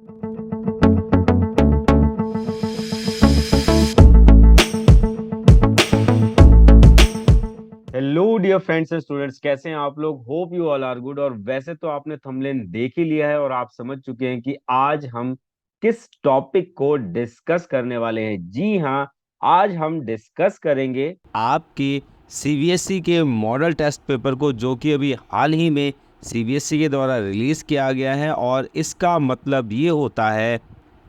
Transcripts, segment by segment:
Hello dear friends and students, कैसे हैं आप लोग। Hope you all are good. और वैसे तो आपने थंबनेल देख ही लिया है और आप समझ चुके हैं कि आज हम किस टॉपिक को डिस्कस करने वाले हैं। जी हाँ, आज हम डिस्कस करेंगे आपके सीबीएसई के मॉडल टेस्ट पेपर को, जो कि अभी हाल ही में सीबीएसई के द्वारा रिलीज़ किया गया है। और इसका मतलब ये होता है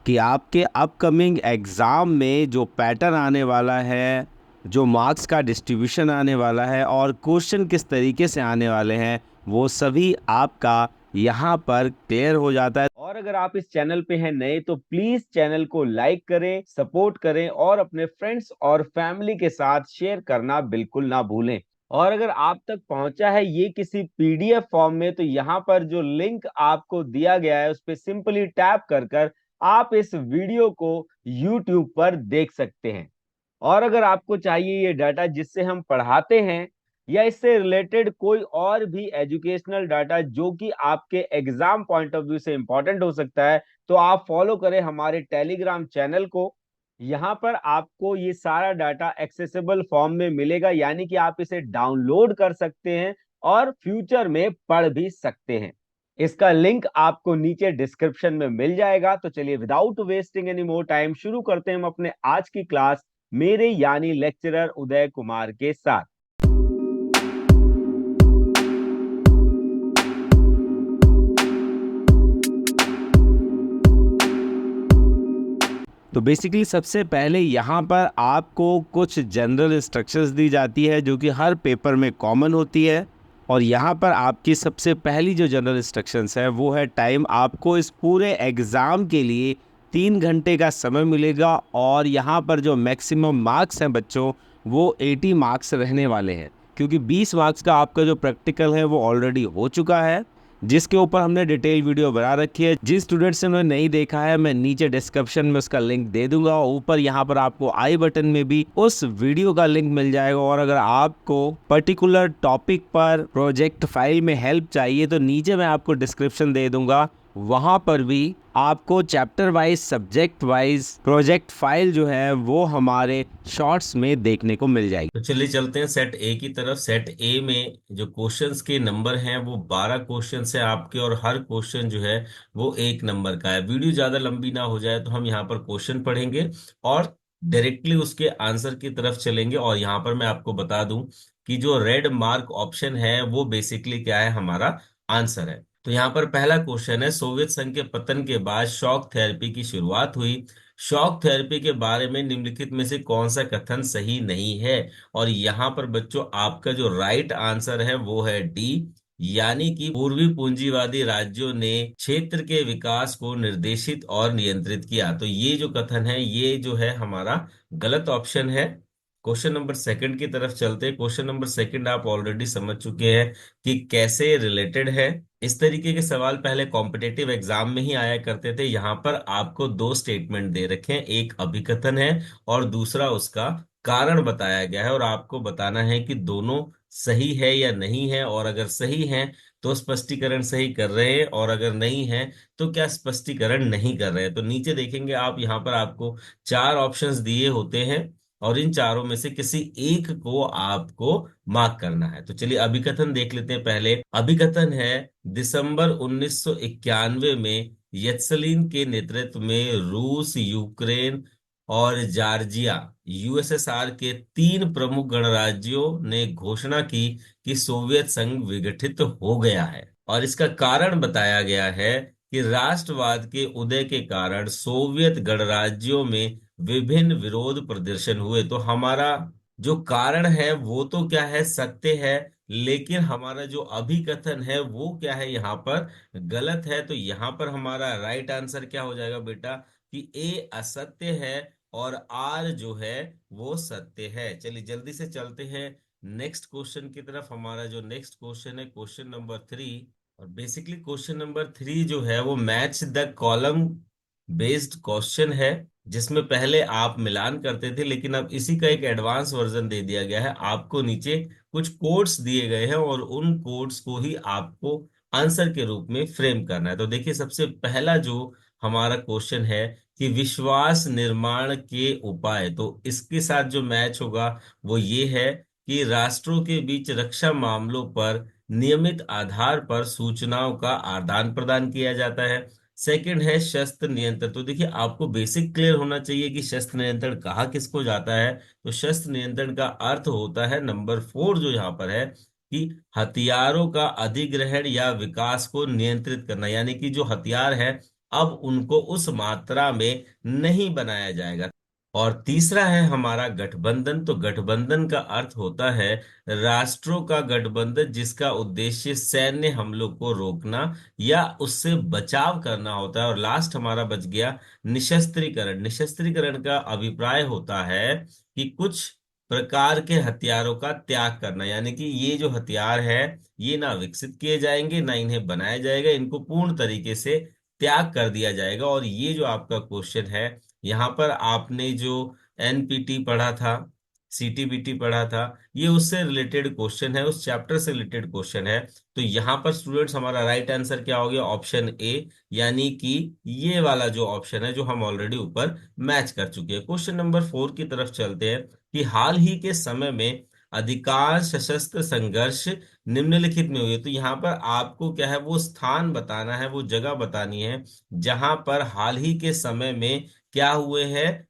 कि आपके अपकमिंग एग्ज़ाम में जो पैटर्न आने वाला है, जो मार्क्स का डिस्ट्रीब्यूशन आने वाला है और क्वेश्चन किस तरीके से आने वाले हैं, वो सभी आपका यहाँ पर क्लियर हो जाता है। और अगर आप इस चैनल पे हैं नए तो प्लीज चैनल को लाइक करें, सपोर्ट करें और अपने फ्रेंड्स और फैमिली के साथ शेयर करना बिल्कुल ना भूलें। और अगर आप तक पहुंचा है ये किसी पीडीएफ फॉर्म में तो यहाँ पर जो लिंक आपको दिया गया है उस पर सिंपली टैप कर कर आप इस वीडियो को यूट्यूब पर देख सकते हैं। और अगर आपको चाहिए ये डाटा जिससे हम पढ़ाते हैं या इससे रिलेटेड कोई और भी एजुकेशनल डाटा जो कि आपके एग्जाम पॉइंट ऑफ व्यू से इंपॉर्टेंट हो सकता है, तो आप फॉलो करें हमारे टेलीग्राम चैनल को। यहाँ पर आपको ये सारा डाटा एक्सेसिबल फॉर्म में मिलेगा, यानी कि आप इसे डाउनलोड कर सकते हैं और फ्यूचर में पढ़ भी सकते हैं। इसका लिंक आपको नीचे डिस्क्रिप्शन में मिल जाएगा। तो चलिए without wasting any more time शुरू करते हैं हम अपने आज की क्लास मेरे यानी लेक्चरर उदय कुमार के साथ। तो बेसिकली सबसे पहले यहाँ पर आपको कुछ जनरल इंस्ट्रक्शंस दी जाती है, जो कि हर पेपर में कॉमन होती है। और यहाँ पर आपकी सबसे पहली जो जनरल इंस्ट्रक्शंस है वो है टाइम। आपको इस पूरे एग्ज़ाम के लिए 3 घंटे का समय मिलेगा और यहाँ पर जो मैक्सिमम मार्क्स हैं बच्चों, वो 80 मार्क्स रहने वाले हैं, क्योंकि 20 मार्क्स का आपका जो प्रैक्टिकल है वो ऑलरेडी हो चुका है, जिसके ऊपर हमने डिटेल वीडियो बना रखी है। जिन स्टूडेंट्स ने नहीं देखा है, मैं नीचे डिस्क्रिप्शन में उसका लिंक दे दूंगा और ऊपर यहाँ पर आपको आई बटन में भी उस वीडियो का लिंक मिल जाएगा। और अगर आपको पर्टिकुलर टॉपिक पर प्रोजेक्ट फाइल में हेल्प चाहिए तो नीचे मैं आपको डिस्क्रिप्शन दे दूंगा, वहाँ पर भी आपको chapter wise, subject wise project file जो है वो हमारे शॉर्ट्स में देखने को मिल जाएगी। तो चलिए चलते हैं सेट ए की तरफ। सेट ए में जो क्वेश्चंस के नंबर हैं वो 12 क्वेश्चन है आपके, और हर क्वेश्चन जो है वो 1 नंबर का है। वीडियो ज्यादा लंबी ना हो जाए तो हम यहाँ पर क्वेश्चन पढ़ेंगे और डायरेक्टली उसके आंसर की तरफ चलेंगे। और यहाँ पर मैं आपको बता दूं कि जो रेड मार्क ऑप्शन है वो बेसिकली क्या है, हमारा आंसर है। तो यहाँ पर पहला क्वेश्चन है, सोवियत संघ के पतन के बाद शॉक थेरेपी की शुरुआत हुई। शॉक थेरेपी के बारे में निम्नलिखित में से कौन सा कथन सही नहीं है। और यहाँ पर बच्चों आपका जो राइट आंसर है वो है डी, यानी कि पूर्वी पूंजीवादी राज्यों ने क्षेत्र के विकास को निर्देशित और नियंत्रित किया। तो ये जो कथन है ये जो है हमारा गलत ऑप्शन है। क्वेश्चन नंबर सेकंड की तरफ चलते हैं। क्वेश्चन नंबर सेकंड आप ऑलरेडी समझ चुके हैं कि कैसे रिलेटेड है। इस तरीके के सवाल पहले कॉम्पिटेटिव एग्जाम में ही आया करते थे। यहाँ पर आपको दो स्टेटमेंट दे रखे हैं, एक अभिकथन है और दूसरा उसका कारण बताया गया है, और आपको बताना है कि दोनों सही है या नहीं है। और अगर सही है तो स्पष्टीकरण सही कर रहे हैं, और अगर नहीं है तो क्या स्पष्टीकरण नहीं कर रहे हैं। तो नीचे देखेंगे आप, यहाँ पर आपको 4 ऑप्शंस दिए होते हैं और इन चारों में से किसी एक को आपको मार्क करना है। तो चलिए अभिकथन देख लेते हैं। पहले अभिकथन है, दिसंबर 1991 में यत्सलिन के नेतृत्व में रूस, यूक्रेन और जॉर्जिया यूएसएसआर के 3 प्रमुख गणराज्यों ने घोषणा की कि सोवियत संघ विघटित हो गया है। और इसका कारण बताया गया है कि राष्ट्रवाद के उदय के कारण सोवियत गणराज्यों में विभिन्न विरोध प्रदर्शन हुए। तो हमारा जो कारण है वो तो क्या है, सत्य है, लेकिन हमारा जो अभिकथन है वो क्या है, यहाँ पर गलत है। तो यहाँ पर हमारा राइट आंसर क्या हो जाएगा बेटा, कि ए असत्य है और आर जो है वो सत्य है। चलिए जल्दी से चलते हैं नेक्स्ट क्वेश्चन की तरफ। हमारा जो नेक्स्ट क्वेश्चन है क्वेश्चन नंबर 3। और बेसिकली क्वेश्चन नंबर 3 जो है वो match the column based question है, जिसमें पहले आप मिलान करते थे, लेकिन अब इसी का एक एडवांस वर्जन दे दिया गया है। आपको नीचे कुछ कोड्स दिए गए हैं और उन कोड्स को ही आपको आंसर के रूप में फ्रेम करना है। तो देखिए सबसे पहला जो हमारा क्वेश्चन है कि विश्वास निर्माण के उपाय। तो इसके साथ जो मैच होगा वो ये है कि राष्ट्रों के बीच रक्षा मामलों पर नियमित आधार पर सूचनाओं का आदान प्रदान किया जाता है। सेकंड है शस्त्र नियंत्रण। तो देखिए आपको बेसिक क्लियर होना चाहिए कि शस्त्र नियंत्रण कहाँ किसको जाता है। तो शस्त्र नियंत्रण का अर्थ होता है नंबर 4 जो यहाँ पर है कि हथियारों का अधिग्रहण या विकास को नियंत्रित करना, यानी कि जो हथियार है अब उनको उस मात्रा में नहीं बनाया जाएगा। और तीसरा है हमारा गठबंधन। तो गठबंधन का अर्थ होता है राष्ट्रों का गठबंधन जिसका उद्देश्य सैन्य हमलों को रोकना या उससे बचाव करना होता है। और लास्ट हमारा बच गया निशस्त्रीकरण। निशस्त्रीकरण का अभिप्राय होता है कि कुछ प्रकार के हथियारों का त्याग करना, यानी कि ये जो हथियार है ये ना विकसित किए जाएंगे ना इन्हें बनाया जाएगा, इनको पूर्ण तरीके से त्याग कर दिया जाएगा। और ये जो आपका क्वेश्चन है यहाँ पर आपने जो एनपीटी पढ़ा था, सीटीबीटी पढ़ा था, ये उससे रिलेटेड क्वेश्चन है, उस चैप्टर से रिलेटेड क्वेश्चन है। तो यहाँ पर स्टूडेंट्स हमारा राइट आंसर क्या हो गया, ऑप्शन ए, यानी कि ये वाला जो ऑप्शन है जो हम ऑलरेडी ऊपर मैच कर चुके हैं। क्वेश्चन नंबर 4 की तरफ चलते हैं कि हाल ही के समय में अधिकांश सशस्त्र संघर्ष निम्नलिखित में हुए। तो यहाँ पर आपको क्या है वो स्थान बताना है, वो जगह बतानी है जहां पर हाल ही के समय में क्या हुए हैं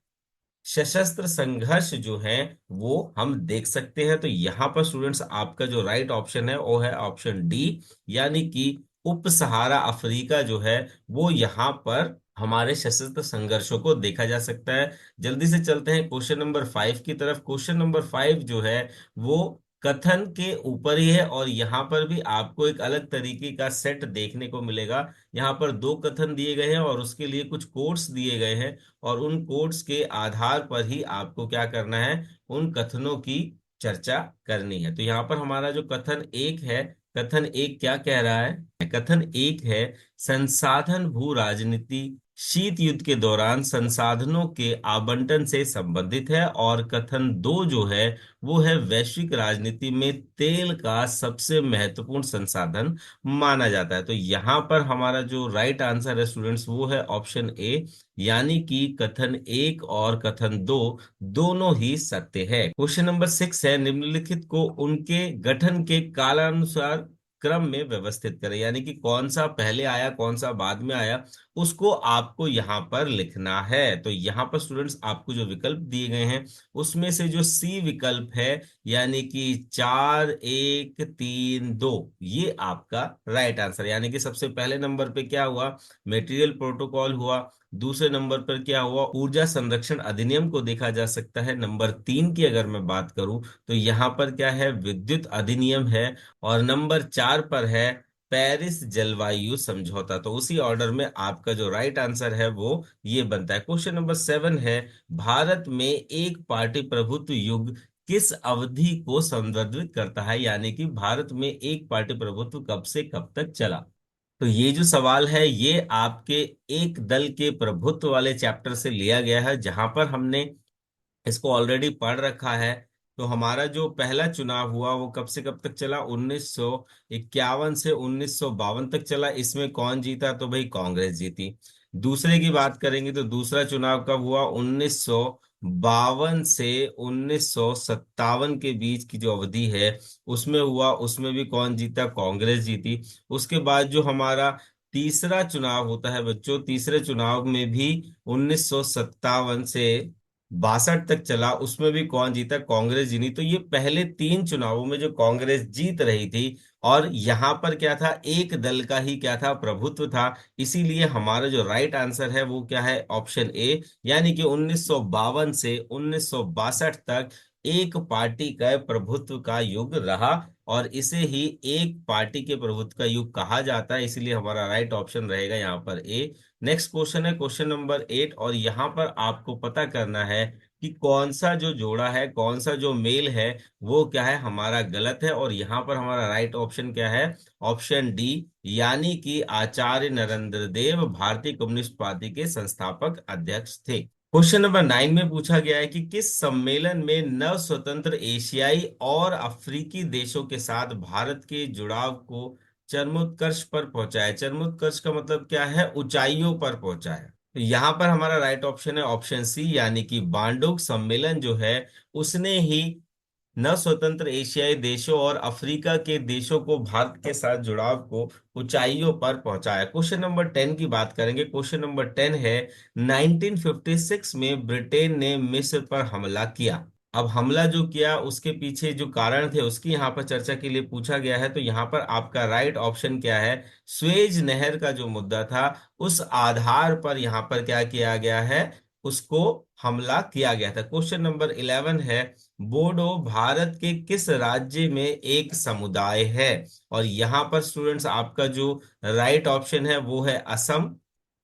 सशस्त्र संघर्ष जो है वो हम देख सकते हैं। तो यहाँ पर स्टूडेंट्स आपका जो राइट ऑप्शन है वो है ऑप्शन डी, यानी कि उप सहारा अफ्रीका जो है वो यहाँ पर हमारे सशस्त्र संघर्षों को देखा जा सकता है। जल्दी से चलते हैं क्वेश्चन नंबर 5 की तरफ। क्वेश्चन नंबर 5 जो है वो कथन के ऊपर ही है और यहाँ पर भी आपको एक अलग तरीके का सेट देखने को मिलेगा। यहाँ पर दो कथन दिए गए हैं और उसके लिए कुछ कोट्स दिए गए हैं और उन कोट्स के आधार पर ही आपको क्या करना है, उन कथनों की चर्चा करनी है। तो यहाँ पर हमारा जो कथन एक है, कथन एक क्या कह रहा है, कथन एक है संसाधन भू राजनीति शीत युद्ध के दौरान संसाधनों के आवंटन से संबंधित है। और कथन दो जो है वो है वैश्विक राजनीति में तेल का सबसे महत्वपूर्ण संसाधन माना जाता है। तो यहाँ पर हमारा जो राइट आंसर है स्टूडेंट्स वो है ऑप्शन ए, यानी कि कथन एक और कथन दो दोनों ही सत्य है। क्वेश्चन नंबर 6 है निम्नलिखित को उनके गठन के कालानुसार क्रम में व्यवस्थित करें, यानी कि कौन सा पहले आया कौन सा बाद में आया उसको आपको यहाँ पर लिखना है। तो यहाँ पर स्टूडेंट्स आपको जो विकल्प दिए गए हैं उसमें से जो सी विकल्प है यानी कि 4 1 3 2 ये आपका राइट आंसर, यानी कि सबसे पहले नंबर पे क्या हुआ, मेटीरियल प्रोटोकॉल हुआ। दूसरे नंबर पर क्या हुआ, ऊर्जा संरक्षण अधिनियम को देखा जा सकता है। नंबर 3 की अगर मैं बात करूं तो यहाँ पर क्या है, विद्युत अधिनियम है। और नंबर 4 पर है पेरिस जलवायु समझौता। तो उसी ऑर्डर में आपका जो राइट आंसर है वो ये बनता है। क्वेश्चन नंबर 7 है भारत में एक पार्टी प्रभुत्व युग किस अवधि को संदर्भित करता है, यानी कि भारत में एक पार्टी प्रभुत्व कब से कब तक चला। तो ये जो सवाल है ये आपके एक दल के प्रभुत्व वाले चैप्टर से लिया गया है जहां पर हमने इसको ऑलरेडी पढ़ रखा है। तो हमारा जो पहला चुनाव हुआ वो कब से कब तक चला, 1951 से 1952 तक चला। इसमें कौन जीता, तो भाई कांग्रेस जीती। दूसरे की बात करेंगे तो दूसरा चुनाव कब हुआ, 1952 से 1957 के बीच की जो अवधि है उसमें हुआ, उसमें भी कौन जीता, कांग्रेस जीती। उसके बाद जो हमारा तीसरा चुनाव होता है बच्चों, तीसरे चुनाव में भी 1957 से 62 तक चला, उसमें भी कौन जीता, कांग्रेस जीती। तो ये पहले 3 चुनावों में जो कांग्रेस जीत रही थी और यहाँ पर क्या था, एक दल का ही क्या था, प्रभुत्व था। इसीलिए हमारा जो राइट आंसर है वो क्या है, ऑप्शन ए, यानी कि 1952 से 1962 तक एक पार्टी का प्रभुत्व का युग रहा और इसे ही एक पार्टी के प्रभुत्व का युग कहा जाता है। इसीलिए हमारा राइट ऑप्शन रहेगा यहाँ पर ए। नेक्स्ट क्वेश्चन है क्वेश्चन नंबर 8 और यहाँ पर आपको पता करना है कि कौन सा जो जोड़ा है, कौन सा जो मेल है वो क्या है हमारा गलत है। और यहाँ पर हमारा राइट ऑप्शन क्या है, ऑप्शन डी, यानी कि आचार्य नरेंद्र देव भारतीय कम्युनिस्ट पार्टी के संस्थापक अध्यक्ष थे। क्वेश्चन नंबर 9 में पूछा गया है कि किस सम्मेलन में नव स्वतंत्र एशियाई और अफ्रीकी देशों के साथ भारत के जुड़ाव को चरमोत्कर्ष पर पहुंचा है। चरमोत्कर्ष का मतलब क्या है? ऊंचाइयों पर पहुंचा है। तो यहाँ पर हमारा राइट ऑप्शन है ऑप्शन सी, यानी कि बांडुक सम्मेलन जो है उसने ही न स्वतंत्र एशियाई देशों और अफ्रीका के देशों को भारत के साथ जुड़ाव को ऊंचाइयों पर पहुंचाया। क्वेश्चन नंबर 10 की बात करेंगे। क्वेश्चन नंबर 10 है 1956 में ब्रिटेन ने मिस्र पर हमला किया। अब हमला जो किया उसके पीछे जो कारण थे उसकी यहाँ पर चर्चा के लिए पूछा गया है। तो यहाँ पर आपका राइट ऑप्शन क्या है? स्वेज नहर का जो मुद्दा था उस आधार पर यहाँ पर क्या किया गया है, उसको हमला किया गया था। क्वेश्चन नंबर 11 है बोडो भारत के किस राज्य में एक समुदाय है? और यहाँ पर स्टूडेंट्स आपका जो राइट ऑप्शन है वो है असम।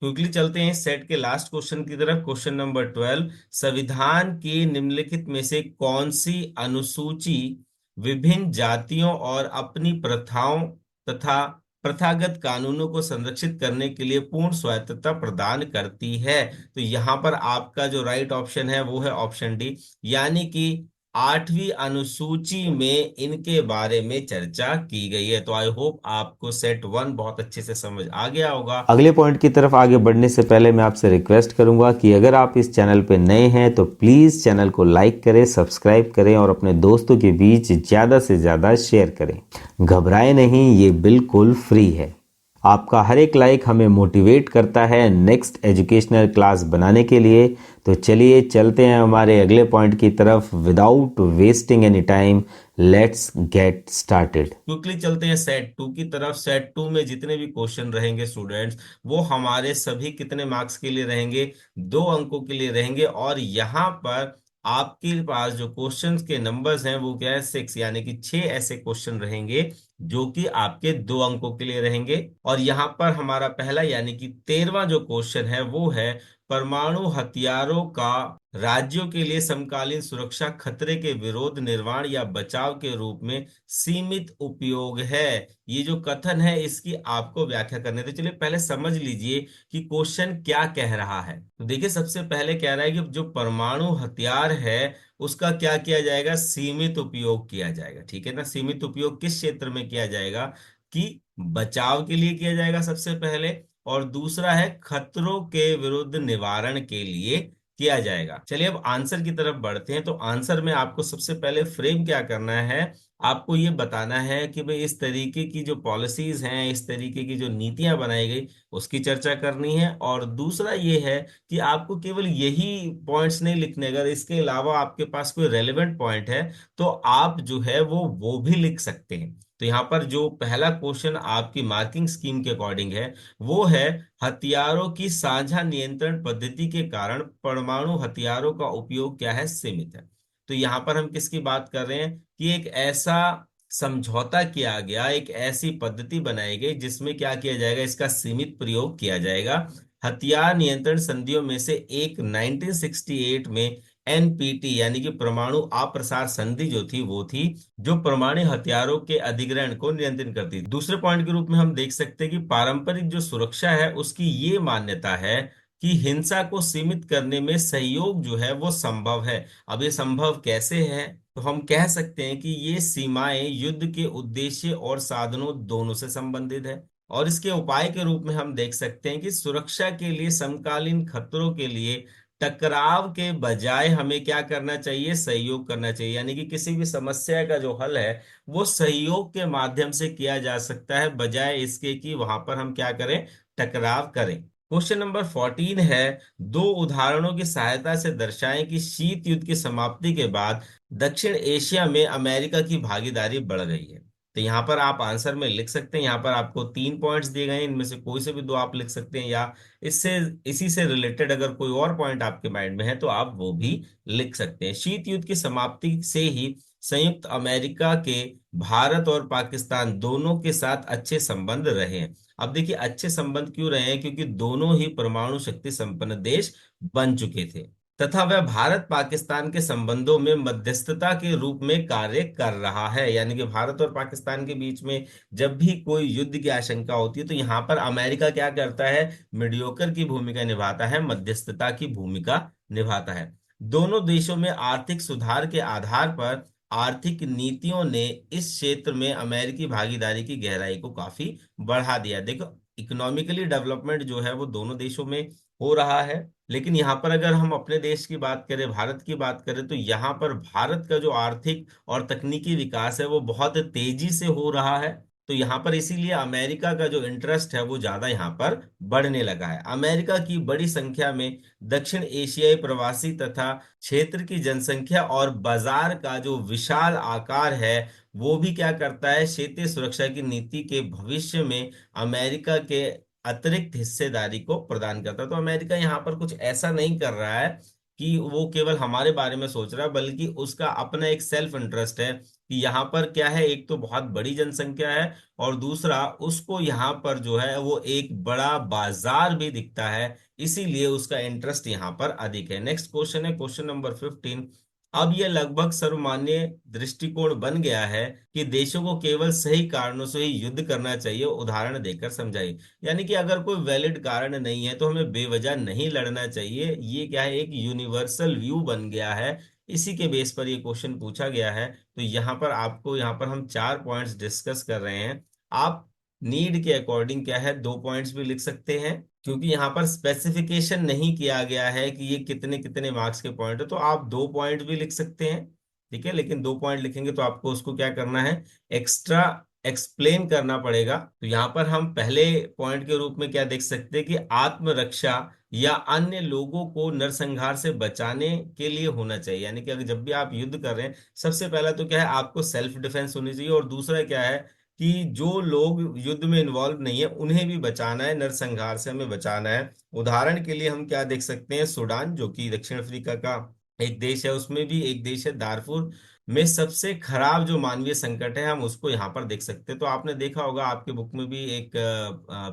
क्विकली चलते हैं सेट के लास्ट क्वेश्चन की तरफ। क्वेश्चन नंबर 12, संविधान की निम्नलिखित में से कौन सी अनुसूची विभिन्न जातियों और अपनी प्रथाओं तथा प्रथागत कानूनों को संरक्षित करने के लिए पूर्ण स्वायत्तता प्रदान करती है? तो यहाँ पर आपका जो राइट ऑप्शन है वो है ऑप्शन डी, यानी कि 8वीं अनुसूची में इनके बारे में चर्चा की गई है। तो आई होप आपको सेट 1 बहुत अच्छे से समझ आ गया होगा। अगले पॉइंट की तरफ आगे बढ़ने से पहले मैं आपसे रिक्वेस्ट करूंगा कि अगर आप इस चैनल पे नए हैं तो प्लीज़ चैनल को लाइक करें, सब्सक्राइब करें और अपने दोस्तों के बीच ज़्यादा से ज़्यादा शेयर करें। घबराए नहीं, ये बिल्कुल फ्री है। आपका हर एक लाइक हमें मोटिवेट करता है नेक्स्ट एजुकेशनल क्लास बनाने के लिए। तो चलिए चलते हैं हमारे अगले पॉइंट की तरफ। Without wasting any time, let's get started. Quickly चलते हैं सेट 2 की तरफ। सेट 2 में जितने भी क्वेश्चन रहेंगे स्टूडेंट्स, वो हमारे सभी कितने मार्क्स के लिए रहेंगे? 2 अंकों के लिए रहेंगे। और यहाँ पर आपके पास जो क्वेश्चंस के नंबर्स हैं वो क्या है? 6, यानी कि 6 ऐसे क्वेश्चन रहेंगे जो कि आपके 2 अंकों के लिए रहेंगे। और यहाँ पर हमारा पहला यानी कि 13वां जो क्वेश्चन है वो है परमाणु हथियारों का राज्यों के लिए समकालीन सुरक्षा खतरे के विरोध, निर्माण या बचाव के रूप में सीमित उपयोग है। ये जो कथन है इसकी आपको व्याख्या करने, तो चलिए पहले समझ लीजिए कि क्वेश्चन क्या कह रहा है। तो देखिए सबसे पहले कह रहा है कि जो परमाणु हथियार है उसका क्या किया जाएगा? सीमित उपयोग किया जाएगा। ठीक है ना? सीमित उपयोग किस क्षेत्र में किया जाएगा? कि बचाव के लिए किया जाएगा सबसे पहले, और दूसरा है खतरों के विरुद्ध निवारण के लिए किया जाएगा। चलिए अब आंसर की तरफ बढ़ते हैं। तो आंसर में आपको सबसे पहले फ्रेम क्या करना है? आपको ये बताना है कि भाई इस तरीके की जो पॉलिसीज हैं, इस तरीके की जो नीतियां बनाई गई उसकी चर्चा करनी है। और दूसरा ये है कि आपको केवल यही पॉइंट्स नहीं लिखने, अगर इसके अलावा आपके पास कोई रेलेवेंट पॉइंट है तो आप जो है वो भी लिख सकते हैं। तो यहाँ पर जो पहला क्वेश्चन आपकी मार्किंग स्कीम के अकॉर्डिंग है वो है हथियारों की साझा नियंत्रण पद्धति के कारण परमाणु हथियारों का उपयोग क्या है? सीमित है। तो यहाँ पर हम किसकी बात कर रहे हैं कि एक ऐसा समझौता किया गया, एक ऐसी पद्धति बनाई गई जिसमें क्या किया जाएगा? इसका सीमित प्रयोग किया जाएगा। हथियार नियंत्रण संधियों में से एक 1968 में एनपीटी यानी कि परमाणु अप्रसार संधि जो थी वो थी, जो परमाणु हथियारों के अधिग्रहण को नियंत्रित करती थी। दूसरे पॉइंट के रूप में हम देख सकते हैं कि पारंपरिक जो सुरक्षा है उसकी ये मान्यता है कि हिंसा को सीमित करने में सहयोग जो है वो संभव है। अब ये संभव कैसे है? तो हम कह सकते हैं कि ये सीमाएं युद्ध के उद्देश्य और साधनों दोनों से संबंधित है। और इसके उपाय के रूप में हम देख सकते हैं कि सुरक्षा के लिए समकालीन खतरों के लिए टकराव के बजाय हमें क्या करना चाहिए? सहयोग करना चाहिए। यानी कि किसी भी समस्या का जो हल है वो सहयोग के माध्यम से किया जा सकता है, बजाय इसके कि वहां पर हम क्या करें? टकराव करें। क्वेश्चन नंबर 14 है, दो उदाहरणों की सहायता से दर्शाएं कि शीत युद्ध की समाप्ति के बाद दक्षिण एशिया में अमेरिका की भागीदारी बढ़ गई है। तो यहाँ पर आप आंसर में लिख सकते हैं। यहाँ पर आपको 3 पॉइंट्स दिए गए हैं, इनमें से कोई से भी 2 आप लिख सकते हैं, या इससे इसी से रिलेटेड अगर कोई और पॉइंट आपके माइंड में है तो आप वो भी लिख सकते हैं। शीत युद्ध की समाप्ति से ही संयुक्त अमेरिका के भारत और पाकिस्तान दोनों के साथ अच्छे संबंध रहे हैं। अब देखिए अच्छे संबंध क्यों रहे हैं? क्योंकि दोनों ही परमाणु शक्ति संपन्न देश बन चुके थे तथा वह भारत पाकिस्तान के संबंधों में मध्यस्थता के रूप में कार्य कर रहा है। यानी कि भारत और पाकिस्तान के बीच में जब भी कोई युद्ध की आशंका होती है तो यहाँ पर अमेरिका क्या करता है? मीडियोकर की भूमिका निभाता है, मध्यस्थता की भूमिका निभाता है। दोनों देशों में आर्थिक सुधार के आधार पर आर्थिक नीतियों ने इस क्षेत्र में अमेरिकी भागीदारी की गहराई को काफी बढ़ा दिया। देखो, इकोनॉमिकली डेवलपमेंट जो है वो दोनों देशों में हो रहा है, लेकिन यहाँ पर अगर हम अपने देश की बात करें, भारत की बात करें, तो यहाँ पर भारत का जो आर्थिक और तकनीकी विकास है वो बहुत तेजी से हो रहा है। तो यहाँ पर इसीलिए अमेरिका का जो इंटरेस्ट है वो ज्यादा यहाँ पर बढ़ने लगा है। अमेरिका की बड़ी संख्या में दक्षिण एशियाई प्रवासी तथा क्षेत्र की जनसंख्या और बाजार का जो विशाल आकार है वो भी क्या करता है, क्षेत्रीय सुरक्षा की नीति के भविष्य में अमेरिका के अतिरिक्त हिस्सेदारी को प्रदान करता है। तो अमेरिका यहाँ पर कुछ ऐसा नहीं कर रहा है कि वो केवल हमारे बारे में सोच रहा है, बल्कि उसका अपना एक सेल्फ इंटरेस्ट है कि यहाँ पर क्या है, एक तो बहुत बड़ी जनसंख्या है और दूसरा उसको यहाँ पर जो है वो एक बड़ा बाजार भी दिखता है, इसीलिए उसका इंटरेस्ट यहाँ पर अधिक है। नेक्स्ट क्वेश्चन है क्वेश्चन नंबर 15। अब यह लगभग सर्वमान्य दृष्टिकोण बन गया है कि देशों को केवल सही कारणों से ही युद्ध करना चाहिए, उदाहरण देकर समझाइए। यानी कि अगर कोई वैलिड कारण नहीं है तो हमें बेवजह नहीं लड़ना चाहिए। ये क्या है, एक यूनिवर्सल व्यू बन गया है, इसी के बेस पर ये क्वेश्चन पूछा गया है। तो यहाँ पर आपको, यहाँ पर हम 4 पॉइंट्स डिस्कस कर रहे हैं। आप नीड के अकॉर्डिंग क्या है 2 पॉइंट्स भी लिख सकते हैं, क्योंकि यहाँ पर स्पेसिफिकेशन नहीं किया गया है कि ये कितने कितने मार्क्स के पॉइंट है, तो आप 2 पॉइंट भी लिख सकते हैं। ठीक है, लेकिन 2 पॉइंट लिखेंगे तो आपको उसको क्या करना है, एक्स्ट्रा एक्सप्लेन करना पड़ेगा। तो यहाँ पर हम पहले पॉइंट के रूप में क्या देख सकते हैं कि आत्मरक्षा या अन्य लोगों को नरसंहार से बचाने के लिए होना चाहिए। यानी कि अगर जब भी आप युद्ध कर रहे हैं, सबसे पहला तो क्या है, आपको सेल्फ डिफेंस होनी चाहिए, और दूसरा क्या है कि जो लोग युद्ध में इन्वॉल्व नहीं है उन्हें भी बचाना है, नरसंहार से हमें बचाना है। उदाहरण के लिए हम क्या देख सकते हैं, सूडान जो कि दक्षिण अफ्रीका का एक देश है, उसमें भी एक देश है दारफुर में सबसे खराब जो मानवीय संकट है हम उसको यहाँ पर देख सकते हैं। तो आपने देखा होगा, आपके बुक में भी एक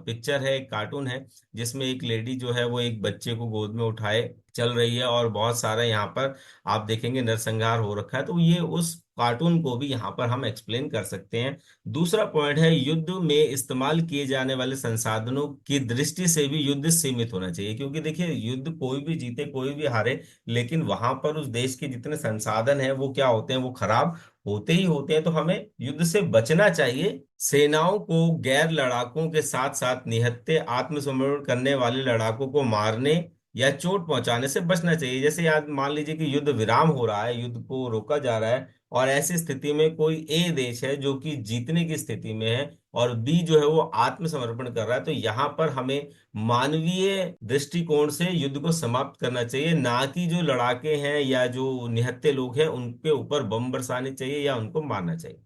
पिक्चर है, एक कार्टून है, जिसमें एक लेडी जो है वो एक बच्चे को गोद में उठाए चल रही है, और बहुत सारा यहाँ पर आप देखेंगे नरसंहार हो रखा है। तो ये उस कार्टून को भी यहाँ पर हम एक्सप्लेन कर सकते हैं। दूसरा पॉइंट है, युद्ध में इस्तेमाल किए जाने वाले संसाधनों की दृष्टि से भी युद्ध सीमित होना चाहिए, क्योंकि देखिए युद्ध कोई भी जीते कोई भी हारे, लेकिन वहां पर उस देश के जितने संसाधन हैं वो क्या होते हैं, वो खराब होते ही होते हैं। तो हमें युद्ध से बचना चाहिए। सेनाओं को गैर लड़ाकों के साथ साथ निहत्थे आत्मसमर्पण करने वाले लड़ाकों को मारने या चोट पहुंचाने से बचना चाहिए। जैसे याद मान लीजिए कि युद्ध विराम हो रहा है, युद्ध को रोका जा रहा है, और ऐसी स्थिति में कोई ए देश है जो कि जीतने की स्थिति में है और बी जो है वो आत्मसमर्पण कर रहा है, तो यहाँ पर हमें मानवीय दृष्टिकोण से युद्ध को समाप्त करना चाहिए, ना कि जो लड़ाके हैं या जो निहत्थे लोग हैं उनके ऊपर बम बरसाने चाहिए या उनको मारना चाहिए।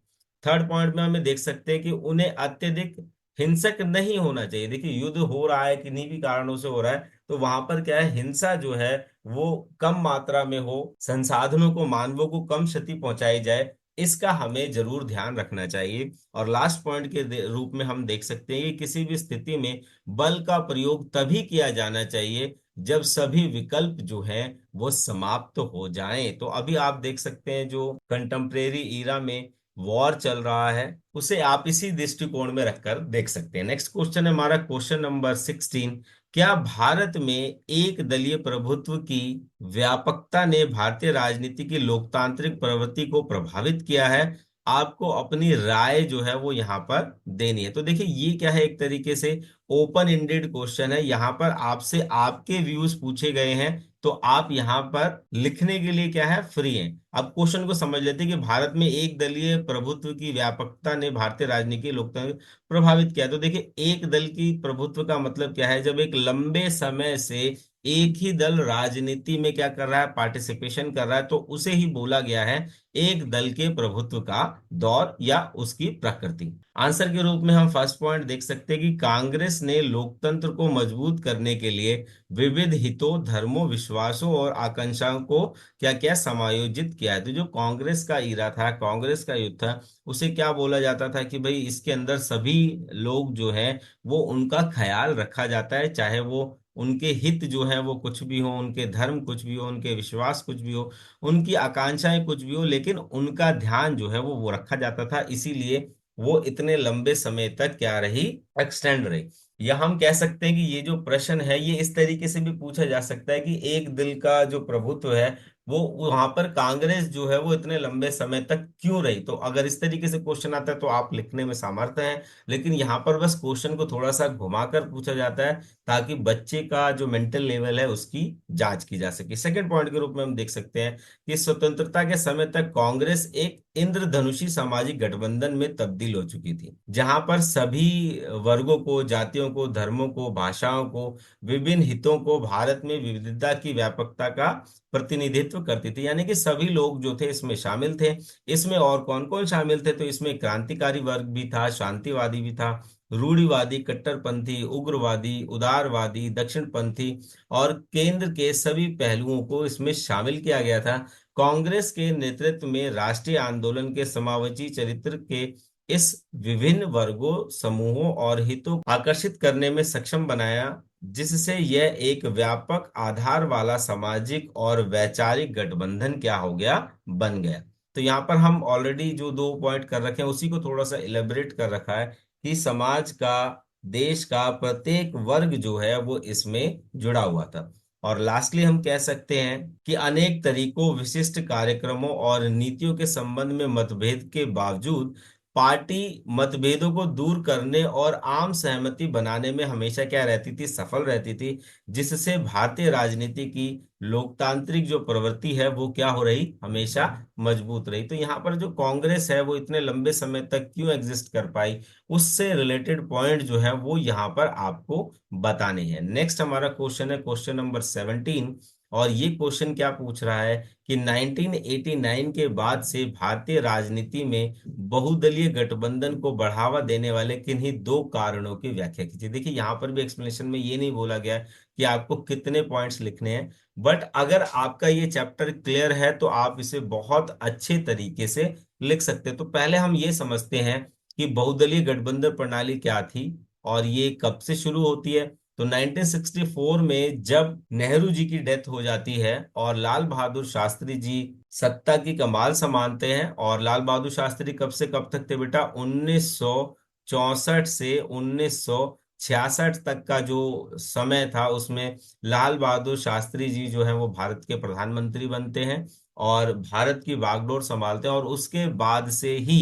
थर्ड पॉइंट में हमें देख सकते हैं कि उन्हें अत्यधिक हिंसक नहीं होना चाहिए। देखिए युद्ध हो रहा है, किन्हीं भी कारणों से हो रहा है, तो वहां पर क्या है, हिंसा जो है वो कम मात्रा में हो, संसाधनों को, मानवों को कम क्षति पहुंचाई जाए, इसका हमें जरूर ध्यान रखना चाहिए। और लास्ट पॉइंट के रूप में हम देख सकते हैं कि किसी भी स्थिति में बल का प्रयोग तभी किया जाना चाहिए जब सभी विकल्प जो हैं वो समाप्त हो जाएं। तो अभी आप देख सकते हैं जो कंटेम्प्रेरी ईरा में वॉर चल रहा है उसे आप इसी दृष्टिकोण में रखकर देख सकते हैं। नेक्स्ट क्वेश्चन है हमारा क्वेश्चन नंबर 16। क्या भारत में एक दलीय प्रभुत्व की व्यापकता ने भारतीय राजनीति की लोकतांत्रिक प्रवृत्ति को प्रभावित किया है? आपको अपनी राय जो है वो यहाँ पर देनी है। तो देखिए ये क्या है, एक तरीके से ओपन एंडेड क्वेश्चन है। यहाँ पर आपसे आपके व्यूज पूछे गए हैं, तो आप यहाँ पर लिखने के लिए क्या है, फ्री हैं। अब क्वेश्चन को समझ लेते हैं कि भारत में एक दलीय प्रभुत्व की व्यापकता ने भारतीय राजनीति की लोकतंत्र प्रभावित किया। तो देखिए एक दल की प्रभुत्व का मतलब क्या है, जब एक लंबे समय से एक ही दल राजनीति में क्या कर रहा है, पार्टिसिपेशन कर रहा है, तो उसे ही बोला गया है एक दल के प्रभुत्व का दौर या उसकी प्रकृति। आंसर के रूप में हम फर्स्ट पॉइंट देख सकते हैं कि कांग्रेस ने लोकतंत्र को मजबूत करने के लिए विविध हितों, धर्मों, विश्वासों और आकांक्षाओं को क्या क्या समायोजित किया है। तो जो कांग्रेस का ईरा था, कांग्रेस का युद्ध था, उसे क्या बोला जाता था कि भाई इसके अंदर सभी लोग जो हैं वो उनका ख्याल रखा जाता है, चाहे वो उनके हित जो है वो कुछ भी हो, उनके धर्म कुछ भी हो, उनके विश्वास कुछ भी हो, उनकी आकांक्षाएं कुछ भी हो, लेकिन उनका ध्यान जो है वो रखा जाता था। इसीलिए वो इतने लंबे समय तक क्या रही, एक्सटेंड रही। या हम कह सकते हैं कि ये जो प्रश्न है ये इस तरीके से भी पूछा जा सकता है कि एक दिल का जो प्रभुत्व है वो वहां पर कांग्रेस जो है वो इतने लंबे समय तक क्यों रही। तो अगर इस तरीके से क्वेश्चन आता है तो आप लिखने में सामर्थ्य हैं, लेकिन यहाँ पर बस क्वेश्चन को थोड़ा सा घुमाकर पूछा जाता है ताकि बच्चे का जो मेंटल लेवल है उसकी जांच की जा सके। सेकंड पॉइंट के रूप में हम देख सकते हैं कि स्वतंत्रता के समय तक कांग्रेस एक इंद्रधनुषी सामाजिक गठबंधन में तब्दील हो चुकी थी, जहां पर सभी वर्गों को, जातियों को, धर्मों को, भाषाओं को, विभिन्न हितों को, भारत में विविधता की व्यापकता का प्रतिनिधित्व करती थी। यानी कि सभी लोग जो थे इसमें शामिल थे। इसमें और कौन कौन शामिल थे? तो इसमें क्रांतिकारी वर्ग भी था, शांतिवादी भी था, रूढ़िवादी, कट्टरपंथी, उग्रवादी, उदारवादी, दक्षिणपंथी और केंद्र के सभी पहलुओं को इसमें शामिल किया गया था। कांग्रेस के नेतृत्व में राष्ट्रीय आंदोलन के समावेशी चरित्र के इस विभिन्न वर्गों, समूहों और हितों को आकर्षित करने में सक्षम बनाया, जिससे यह एक व्यापक आधार वाला सामाजिक और वैचारिक गठबंधन क्या हो गया, बन गया। तो यहाँ पर हम ऑलरेडी जो दो पॉइंट कर रखे हैं उसी को थोड़ा सा इलेबोरेट कर रखा है कि समाज का, देश का प्रत्येक वर्ग जो है वो इसमें जुड़ा हुआ था। और लास्टली हम कह सकते हैं कि अनेक तरीकों, विशिष्ट कार्यक्रमों और नीतियों के संबंध में मतभेद के बावजूद पार्टी मतभेदों को दूर करने और आम सहमति बनाने में हमेशा क्या रहती थी, सफल रहती थी, जिससे भारतीय राजनीति की लोकतांत्रिक जो प्रवृत्ति है वो क्या हो रही, हमेशा मजबूत रही। तो यहाँ पर जो कांग्रेस है वो इतने लंबे समय तक क्यों एग्जिस्ट कर पाई, उससे रिलेटेड पॉइंट जो है वो यहाँ पर आपको बताने हैं। नेक्स्ट हमारा क्वेश्चन है क्वेश्चन नंबर 17। और ये क्वेश्चन क्या पूछ रहा है कि 1989 के बाद से भारतीय राजनीति में बहुदलीय गठबंधन को बढ़ावा देने वाले किन्हीं दो कारणों की व्याख्या कीजिए। देखिए यहाँ पर भी एक्सप्लेनेशन में ये नहीं बोला गया कि आपको कितने पॉइंट्स लिखने हैं, बट अगर आपका ये चैप्टर क्लियर है तो आप इसे बहुत अच्छे तरीके से लिख सकते हैं। तो पहले हम ये समझते हैं कि बहुदलीय गठबंधन प्रणाली क्या थी और ये कब से शुरू होती है। तो 1964 में जब नेहरू जी की डेथ हो जाती है और लाल बहादुर शास्त्री जी सत्ता की कमान संभालते हैं। और लाल बहादुर शास्त्री कब से कब तक थे बेटा? 1964 से 1966 तक का जो समय था उसमें लाल बहादुर शास्त्री जी जो है वो भारत के प्रधानमंत्री बनते हैं और भारत की बागडोर संभालते हैं। और उसके बाद से ही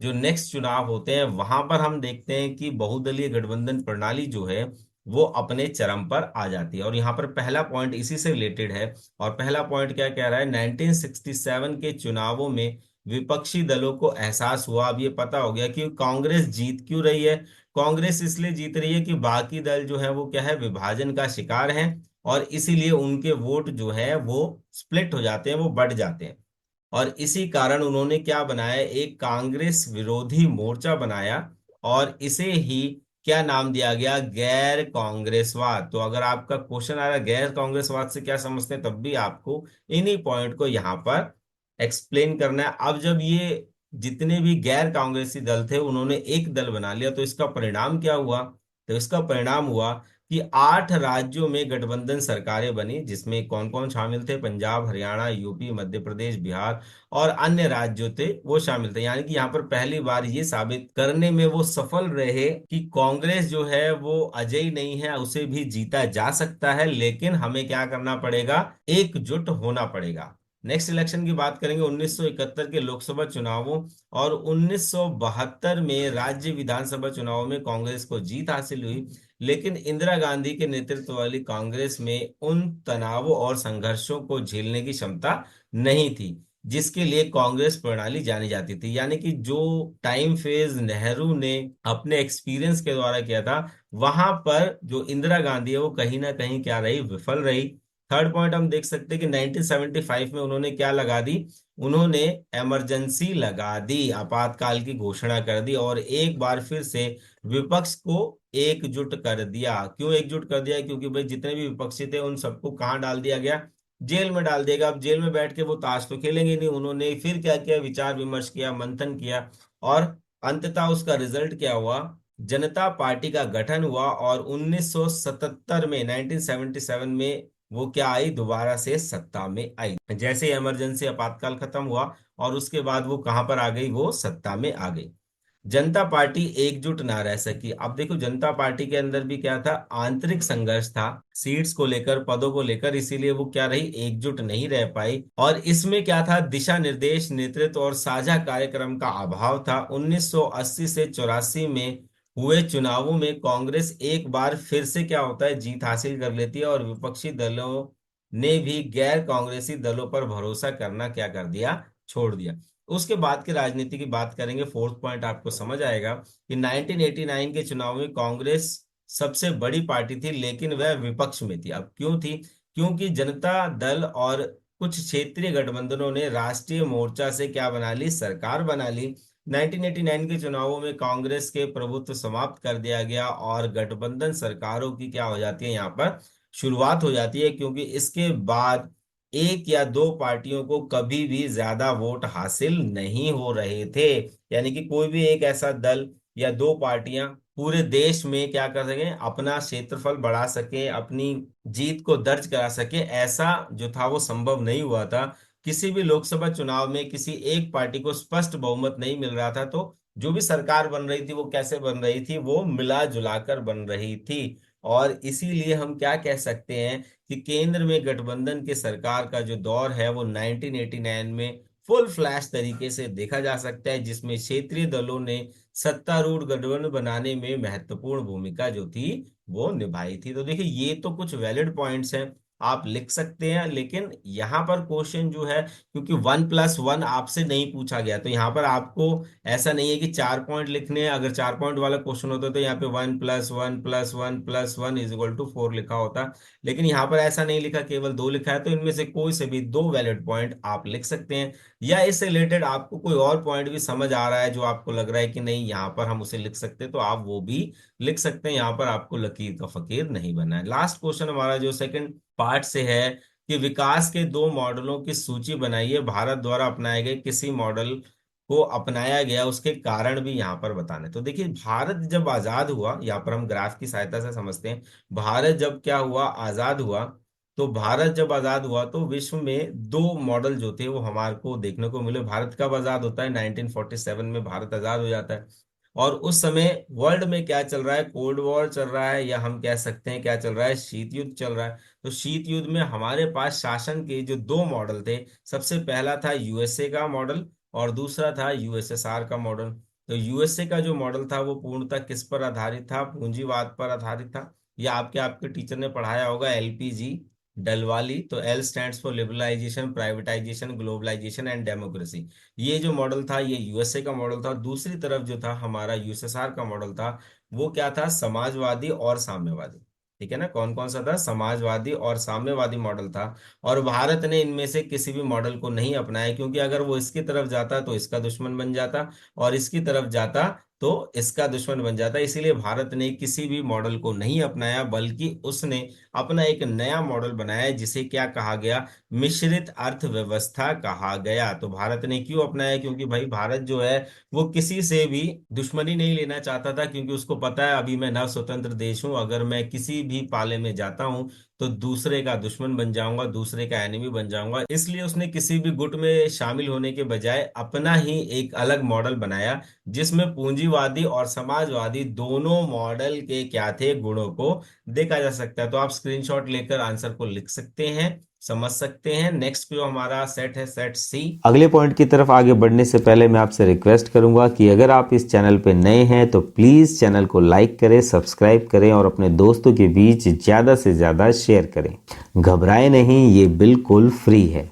जो नेक्स्ट चुनाव होते हैं वहां पर हम देखते हैं कि बहुदलीय गठबंधन प्रणाली जो है वो अपने चरम पर आ जाती है। और यहाँ पर पहला पॉइंट इसी से रिलेटेड है। और पहला पॉइंट क्या कह रहा है? 1967 के चुनावों में विपक्षी दलों को एहसास हुआ, अब ये पता हो गया कि कांग्रेस जीत क्यों रही है। कांग्रेस इसलिए जीत रही है कि बाकी दल जो है वो क्या है, विभाजन का शिकार हैं और इसीलिए उनके वोट जो है वो स्प्लिट हो जाते हैं, वो बढ़ जाते हैं। और इसी कारण उन्होंने क्या बनाया, एक कांग्रेस विरोधी मोर्चा बनाया और इसे ही क्या नाम दिया गया, गैर कांग्रेसवाद। तो अगर आपका क्वेश्चन आ रहा है गैर कांग्रेसवाद से क्या समझते हैं, तब भी आपको इन्हीं पॉइंट को यहाँ पर एक्सप्लेन करना है। अब जब ये जितने भी गैर कांग्रेसी दल थे उन्होंने एक दल बना लिया तो इसका परिणाम क्या हुआ? तो इसका परिणाम हुआ कि 8 राज्यों में गठबंधन सरकारें बनी, जिसमें कौन कौन शामिल थे? पंजाब, हरियाणा, यूपी, मध्य प्रदेश, बिहार और अन्य राज्य थे वो शामिल थे। यानी कि यहाँ पर पहली बार ये साबित करने में वो सफल रहे कि कांग्रेस जो है वो अजेय नहीं है, उसे भी जीता जा सकता है, लेकिन हमें क्या करना पड़ेगा, एकजुट होना पड़ेगा। नेक्स्ट इलेक्शन की बात करेंगे 1971 के लोकसभा चुनावों और 1972 में राज्य विधानसभा चुनावों में कांग्रेस को जीत हासिल हुई। लेकिन इंदिरा गांधी के नेतृत्व वाली कांग्रेस में उन तनावों और संघर्षों को झेलने की क्षमता नहीं थी जिसके लिए कांग्रेस प्रणाली जानी जाती थी। यानी कि जो टाइम फेज नेहरू ने अपने एक्सपीरियंस के द्वारा किया था, वहां पर जो इंदिरा गांधी है वो कहीं ना कहीं क्या रही, विफल रही। थर्ड पॉइंट हम देख सकते हैं कि 1975 में उन्होंने क्या लगा दी, उन्होंने इमरजेंसी लगा दी, आपातकाल की घोषणा कर दी और एक बार फिर से विपक्ष को एकजुट कर दिया। क्यों एकजुट कर दिया? क्योंकि भाई जितने भी विपक्षी थे उन सबको कहाँ डाल दिया गया, जेल में डाल देगा। अब जेल में बैठ के वो ताश तो खेलेंगे नहीं। उन्होंने फिर क्या किया, विचार विमर्श किया, मंथन किया और अंततः उसका रिजल्ट क्या हुआ, जनता पार्टी का गठन हुआ। और 1977 में 1977 में वो क्या आई, दोबारा से सत्ता में आई। जैसे ही इमरजेंसी आपातकाल खत्म हुआ और उसके बाद वो कहां पर आ गई, वो सत्ता में आ गई। जनता पार्टी एकजुट ना रह सकी। अब देखो जनता पार्टी के अंदर भी क्या था, आंतरिक संघर्ष था सीट्स को लेकर, पदों को लेकर, इसीलिए वो क्या रही, एकजुट नहीं रह पाई। और इसमें क्या था, दिशा निर्देश, नेतृत्व और साझा कार्यक्रम का अभाव था। 1980 से 84 में हुए चुनावों में कांग्रेस एक बार फिर से क्या होता है, जीत हासिल कर लेती है, और विपक्षी दलों ने भी गैर कांग्रेसी दलों पर भरोसा करना क्या कर दिया, छोड़ दिया। उसके बाद की राजनीति की बात करेंगे, फोर्थ पॉइंट आपको समझ आएगा कि 1989 के चुनाव में कांग्रेस सबसे बड़ी पार्टी थी, लेकिन वह विपक्ष में थी। अब क्यों थी, क्योंकि जनता दल और कुछ क्षेत्रीय गठबंधनों ने राष्ट्रीय मोर्चा से क्या बना ली, सरकार बना ली। 1989 के चुनावों में कांग्रेस के प्रभुत्व समाप्त कर दिया गया और गठबंधन सरकारों की क्या हो जाती है, यहाँ पर शुरुआत हो जाती है, क्योंकि इसके बाद एक या दो पार्टियों को कभी भी ज्यादा वोट हासिल नहीं हो रहे थे। यानी कि कोई भी एक ऐसा दल या दो पार्टियां पूरे देश में क्या कर सके, अपना क्षेत्रफल बढ़ा सके, अपनी जीत को दर्ज करा सके, ऐसा जो था वो संभव नहीं हुआ था। किसी भी लोकसभा चुनाव में किसी एक पार्टी को स्पष्ट बहुमत नहीं मिल रहा था, तो जो भी सरकार बन रही थी वो कैसे बन रही थी, वो मिला जुलाकर बन रही थी। और इसीलिए हम क्या कह सकते हैं कि केंद्र में गठबंधन की सरकार का जो दौर है वो 1989 में फुल फ्लैश तरीके से देखा जा सकता है, जिसमें क्षेत्रीय दलों ने सत्तारूढ़ गठबंधन बनाने में महत्वपूर्ण भूमिका जो थी वो निभाई थी। तो देखिए ये तो कुछ वैलिड पॉइंट्स हैं, आप लिख सकते हैं, लेकिन यहाँ पर क्वेश्चन जो है, क्योंकि 1+1 आपसे नहीं पूछा गया, तो यहाँ पर आपको ऐसा नहीं है कि 4 पॉइंट लिखने हैं। अगर 4 पॉइंट वाला क्वेश्चन होता तो यहाँ पे 1+1+1+1=4 लिखा होता, लेकिन यहाँ पर ऐसा नहीं लिखा, केवल 2 लिखा है। तो इनमें से कोई से भी 2 वैलिड पॉइंट आप लिख सकते हैं, या इससे रिलेटेड आपको कोई और पॉइंट भी समझ आ रहा है जो आपको लग रहा है कि नहीं यहाँ पर हम उसे लिख सकते हैं, तो आप वो भी लिख सकते हैं। यहाँ पर आपको लकीर का फकीर नहीं बनना है। लास्ट क्वेश्चन हमारा जो सेकंड पार्ट से है कि विकास के 2 मॉडलों की सूची बनाइए, भारत द्वारा अपनाए गए किसी मॉडल को अपनाया गया, उसके कारण भी यहाँ पर बताने। तो देखिए भारत जब आजाद हुआ, यहाँ पर हम ग्राफ की सहायता से समझते हैं, भारत जब क्या हुआ, आजाद हुआ, तो भारत जब आजाद हुआ तो विश्व में 2 मॉडल जो थे वो हमारे को देखने को मिले। भारत कब आजाद होता है, 1947 में भारत आजाद हो जाता है। और उस समय वर्ल्ड में क्या चल रहा है, कोल्ड वॉर चल रहा है, या हम कह सकते हैं क्या चल रहा है, शीत युद्ध चल रहा है। तो शीत युद्ध में हमारे पास शासन के जो 2 मॉडल थे, सबसे पहला था यूएसए का मॉडल और दूसरा था यूएसएसआर का मॉडल। तो यूएसए का जो मॉडल था वो पूर्णतः किस पर आधारित था, पूंजीवाद पर आधारित था। या आपके आपके टीचर ने पढ़ाया होगा एलपीजी डलवाली। तो L stands for liberalisation, privatisation, globalisation and democracy. ये जो मॉडल था ये यूएसए का मॉडल था। दूसरी तरफ जो था हमारा यूएसएसआर का मॉडल था, वो क्या था, समाजवादी और साम्यवादी। ठीक है ना, कौन कौन सा था, समाजवादी और साम्यवादी मॉडल था। और भारत ने इनमें से किसी भी मॉडल को नहीं अपनाया, क्योंकि अगर वो इसकी तरफ जाता तो इसका दुश्मन बन जाता, और इसकी तरफ जाता तो इसका दुश्मन बन जाता। इसीलिए भारत ने किसी भी मॉडल को नहीं अपनाया, बल्कि उसने अपना एक नया मॉडल बनाया जिसे क्या कहा गया, मिश्रित अर्थव्यवस्था कहा गया। तो भारत ने क्यों अपनाया, क्योंकि भाई भारत जो है वो किसी से भी दुश्मनी नहीं लेना चाहता था, क्योंकि उसको पता है अभी मैं नव स्वतंत्र देश हूं, अगर मैं किसी भी पाले में जाता हूं तो दूसरे का दुश्मन बन जाऊंगा, दूसरे का एनिमी बन जाऊंगा। इसलिए उसने किसी भी गुट में शामिल होने के बजाय अपना ही एक अलग मॉडल बनाया, जिसमें पूंजीवादी और समाजवादी दोनों मॉडल के क्या थे, गुणों को देखा जा सकता है। तो आप स्क्रीनशॉट लेकर आंसर को लिख सकते हैं, समझ सकते हैं। नेक्स्ट जो हमारा सेट है, सेट सी। अगले पॉइंट की तरफ आगे बढ़ने से पहले मैं आपसे रिक्वेस्ट करूंगा कि अगर आप इस चैनल पे नए हैं तो प्लीज़ चैनल को लाइक करें, सब्सक्राइब करें और अपने दोस्तों के बीच ज़्यादा से ज़्यादा शेयर करें। घबराएं नहीं, ये बिल्कुल फ्री है।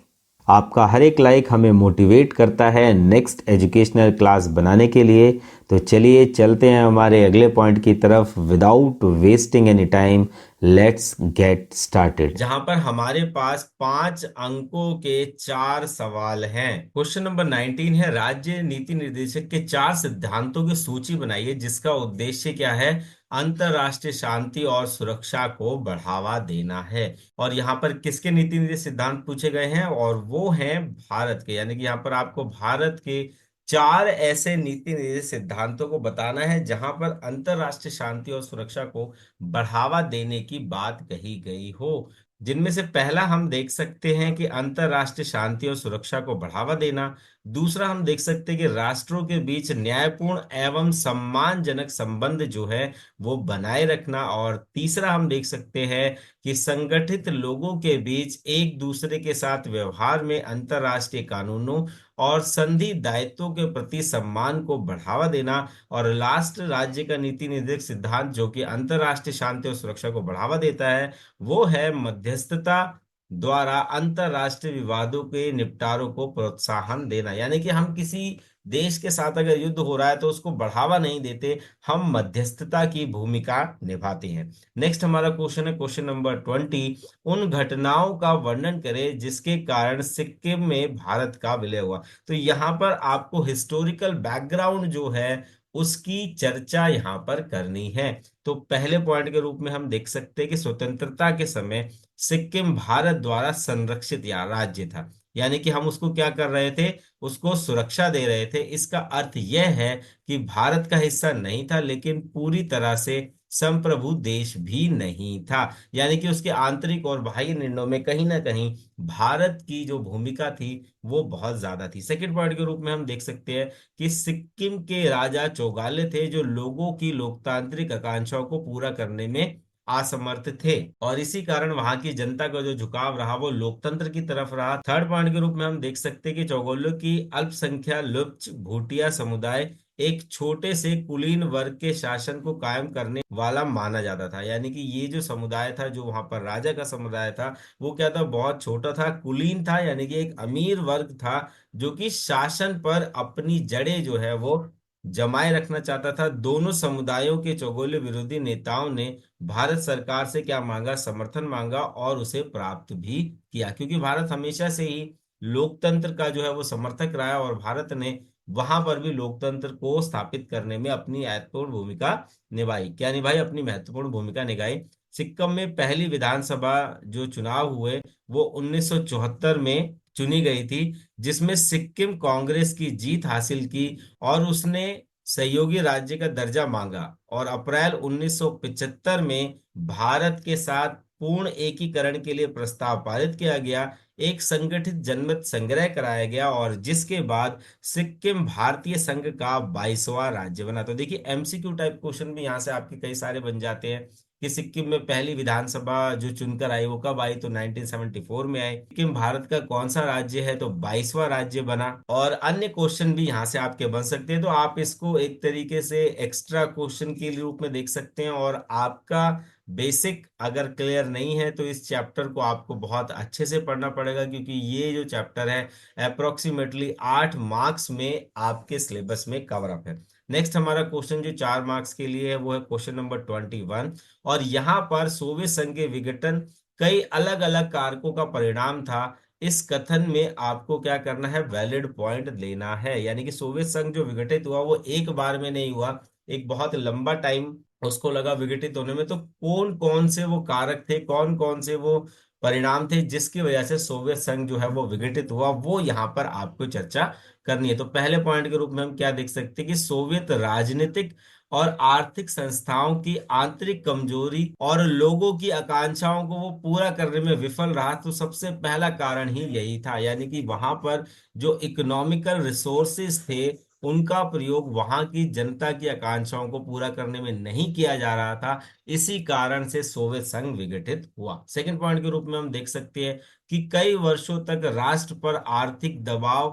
आपका हर एक लाइक हमें मोटिवेट करता है नेक्स्ट एजुकेशनल क्लास बनाने के लिए। तो चलिए चलते हैं हमारे अगले पॉइंट की तरफ। Without wasting any time, let's get started. जहां पर हमारे पास 5 अंकों के 4 सवाल हैं। क्वेश्चन नंबर 19 है, राज्य नीति निर्देशक के 4 सिद्धांतों की सूची बनाइए जिसका उद्देश्य क्या है, अंतरराष्ट्रीय शांति और सुरक्षा को बढ़ावा देना है। और यहाँ पर किसके नीति निर्देशक सिद्धांत पूछे गए हैं, और वो हैं भारत के। यानी कि यहाँ पर आपको भारत के 4 ऐसे नीति निर्देशक सिद्धांतों को बताना है जहां पर अंतरराष्ट्रीय शांति और सुरक्षा को बढ़ावा देने की बात कही गई हो। जिनमें से पहला हम देख सकते हैं कि अंतरराष्ट्रीय शांति और सुरक्षा को बढ़ावा देना। दूसरा हम देख सकते हैं कि राष्ट्रों के बीच न्यायपूर्ण एवं सम्मानजनक संबंध जो है वो बनाए रखना। और तीसरा हम देख सकते हैं कि संगठित लोगों के बीच एक दूसरे के साथ व्यवहार में अंतर्राष्ट्रीय कानूनों और संधि दायित्वों के प्रति सम्मान को बढ़ावा देना। और लास्ट, राज्य का नीति निर्देशक सिद्धांत जो कि अंतर्राष्ट्रीय शांति और सुरक्षा को बढ़ावा देता है, वो है मध्यस्थता द्वारा अंतरराष्ट्रीय विवादों के निपटारों को प्रोत्साहन देना। यानी कि हम किसी देश के साथ अगर युद्ध हो रहा है तो उसको बढ़ावा नहीं देते, हम मध्यस्थता की भूमिका निभाते हैं। नेक्स्ट हमारा क्वेश्चन है क्वेश्चन नंबर 20। उन घटनाओं का वर्णन करें जिसके कारण सिक्किम में भारत का विलय हुआ। तो यहाँ पर आपको हिस्टोरिकल बैकग्राउंड जो है उसकी चर्चा यहाँ पर करनी है। तो पहले पॉइंट के रूप में हम देख सकते हैं कि स्वतंत्रता के समय सिक्किम भारत द्वारा संरक्षित या राज्य था। यानी कि हम उसको क्या कर रहे थे, उसको सुरक्षा दे रहे थे। इसका अर्थ यह है कि भारत का हिस्सा नहीं था, लेकिन पूरी तरह से संप्रभु देश भी नहीं था। यानी कि उसके आंतरिक और बाह्य निर्णयों में कहीं ना कहीं भारत की जो भूमिका थी वो बहुत ज्यादा थी। सेकंड पॉइंट के रूप में हम देख सकते हैं कि सिक्किम के राजा चौगाले थे जो लोगों की लोकतांत्रिक आकांक्षाओं को पूरा करने में असमर्थ थे, और इसी कारण वहां की जनता का जो झुकाव रहा वो लोकतंत्र की तरफ रहा। थर्ड पॉइंट के रूप में हम देख सकते हैं कि चौगोलों की अल्पसंख्या लुप्त भूटिया समुदाय एक छोटे से कुलीन वर्ग के शासन को कायम करने वाला माना जाता था। यानी कि ये जो समुदाय था, जो वहां पर राजा का समुदाय था, वो क्या था, बहुत छोटा था, कुलीन था, यानी कि एक अमीर वर्ग था जो कि शासन पर अपनी जड़ें जो है वो जमाए रखना चाहता था। दोनों समुदायों के चौगोले विरोधी नेताओं ने भारत सरकार से क्या मांगा, समर्थन मांगा, और उसे प्राप्त भी किया, क्योंकि भारत हमेशा से ही लोकतंत्र का जो है वो समर्थक रहा है, और भारत ने वहां पर भी लोकतंत्र को स्थापित करने में अपनी महत्वपूर्ण भूमिका निभाई। क्या निभाई? अपनी महत्वपूर्ण भूमिका निभाई। सिक्किम में पहली विधानसभा जो चुनाव हुए वो 1974 में चुनी गई थी, जिसमें सिक्किम कांग्रेस की जीत हासिल की और उसने सहयोगी राज्य का दर्जा मांगा। और अप्रैल 1975 में भारत के साथ पूर्ण एकीकरण के लिए प्रस्ताव पारित किया गया, एक संगठित जनमत संग्रह कराया गया, और जिसके बाद सिक्किम भारतीय संघ का 22वां राज्य बना। तो देखिए एमसीक्यू टाइप क्वेश्चन भी यहाँ से आपके कई सारे बन जाते हैं कि सिक्किम में पहली विधानसभा जो चुनकर आई वो कब आई, तो 1974 में आई। सिक्किम भारत का कौन सा राज्य है, तो 22वां राज्य बना। और अन्य क्वेश्चन भी यहाँ से आपके बन सकते हैं, तो आप इसको एक तरीके से एक्स्ट्रा क्वेश्चन के रूप में देख सकते हैं। और आपका बेसिक अगर क्लियर नहीं है तो इस चैप्टर को आपको बहुत अच्छे से पढ़ना पड़ेगा, क्योंकि ये जो चैप्टर है अप्रोक्सीमेटली 8 मार्क्स में आपके सिलेबस में कवर अप है। नेक्स्ट हमारा क्वेश्चन जो 4 मार्क्स के लिए है वो है क्वेश्चन नंबर 21। और यहाँ पर सोवियत संघ के विघटन कई अलग अलग कारकों का परिणाम था। इस कथन में आपको क्या करना है, वैलिड पॉइंट लेना है। यानी कि सोवियत संघ जो विघटित हुआ वो एक बार में नहीं हुआ, एक बहुत लंबा टाइम उसको लगा विघटित होने में। तो कौन कौन से वो कारक थे, कौन कौन से वो परिणाम थे जिसकी वजह से सोवियत संघ जो है वो विघटित हुआ, वो यहाँ पर आपको चर्चा करनी है। तो पहले पॉइंट के रूप में हम क्या देख सकते हैं कि सोवियत राजनीतिक और आर्थिक संस्थाओं की आंतरिक कमजोरी और लोगों की आकांक्षाओं को वो पूरा करने में विफल रहा। तो सबसे पहला कारण ही यही था, यानी कि वहां पर जो इकोनॉमिकल रिसोर्सेज थे उनका प्रयोग वहां की जनता की आकांक्षाओं को पूरा करने में नहीं किया जा रहा था। इसी कारण से सोवियत संघ विघटित हुआ। सेकंड पॉइंट के रूप में हम देख सकते हैं कि कई वर्षों तक राष्ट्र पर आर्थिक दबाव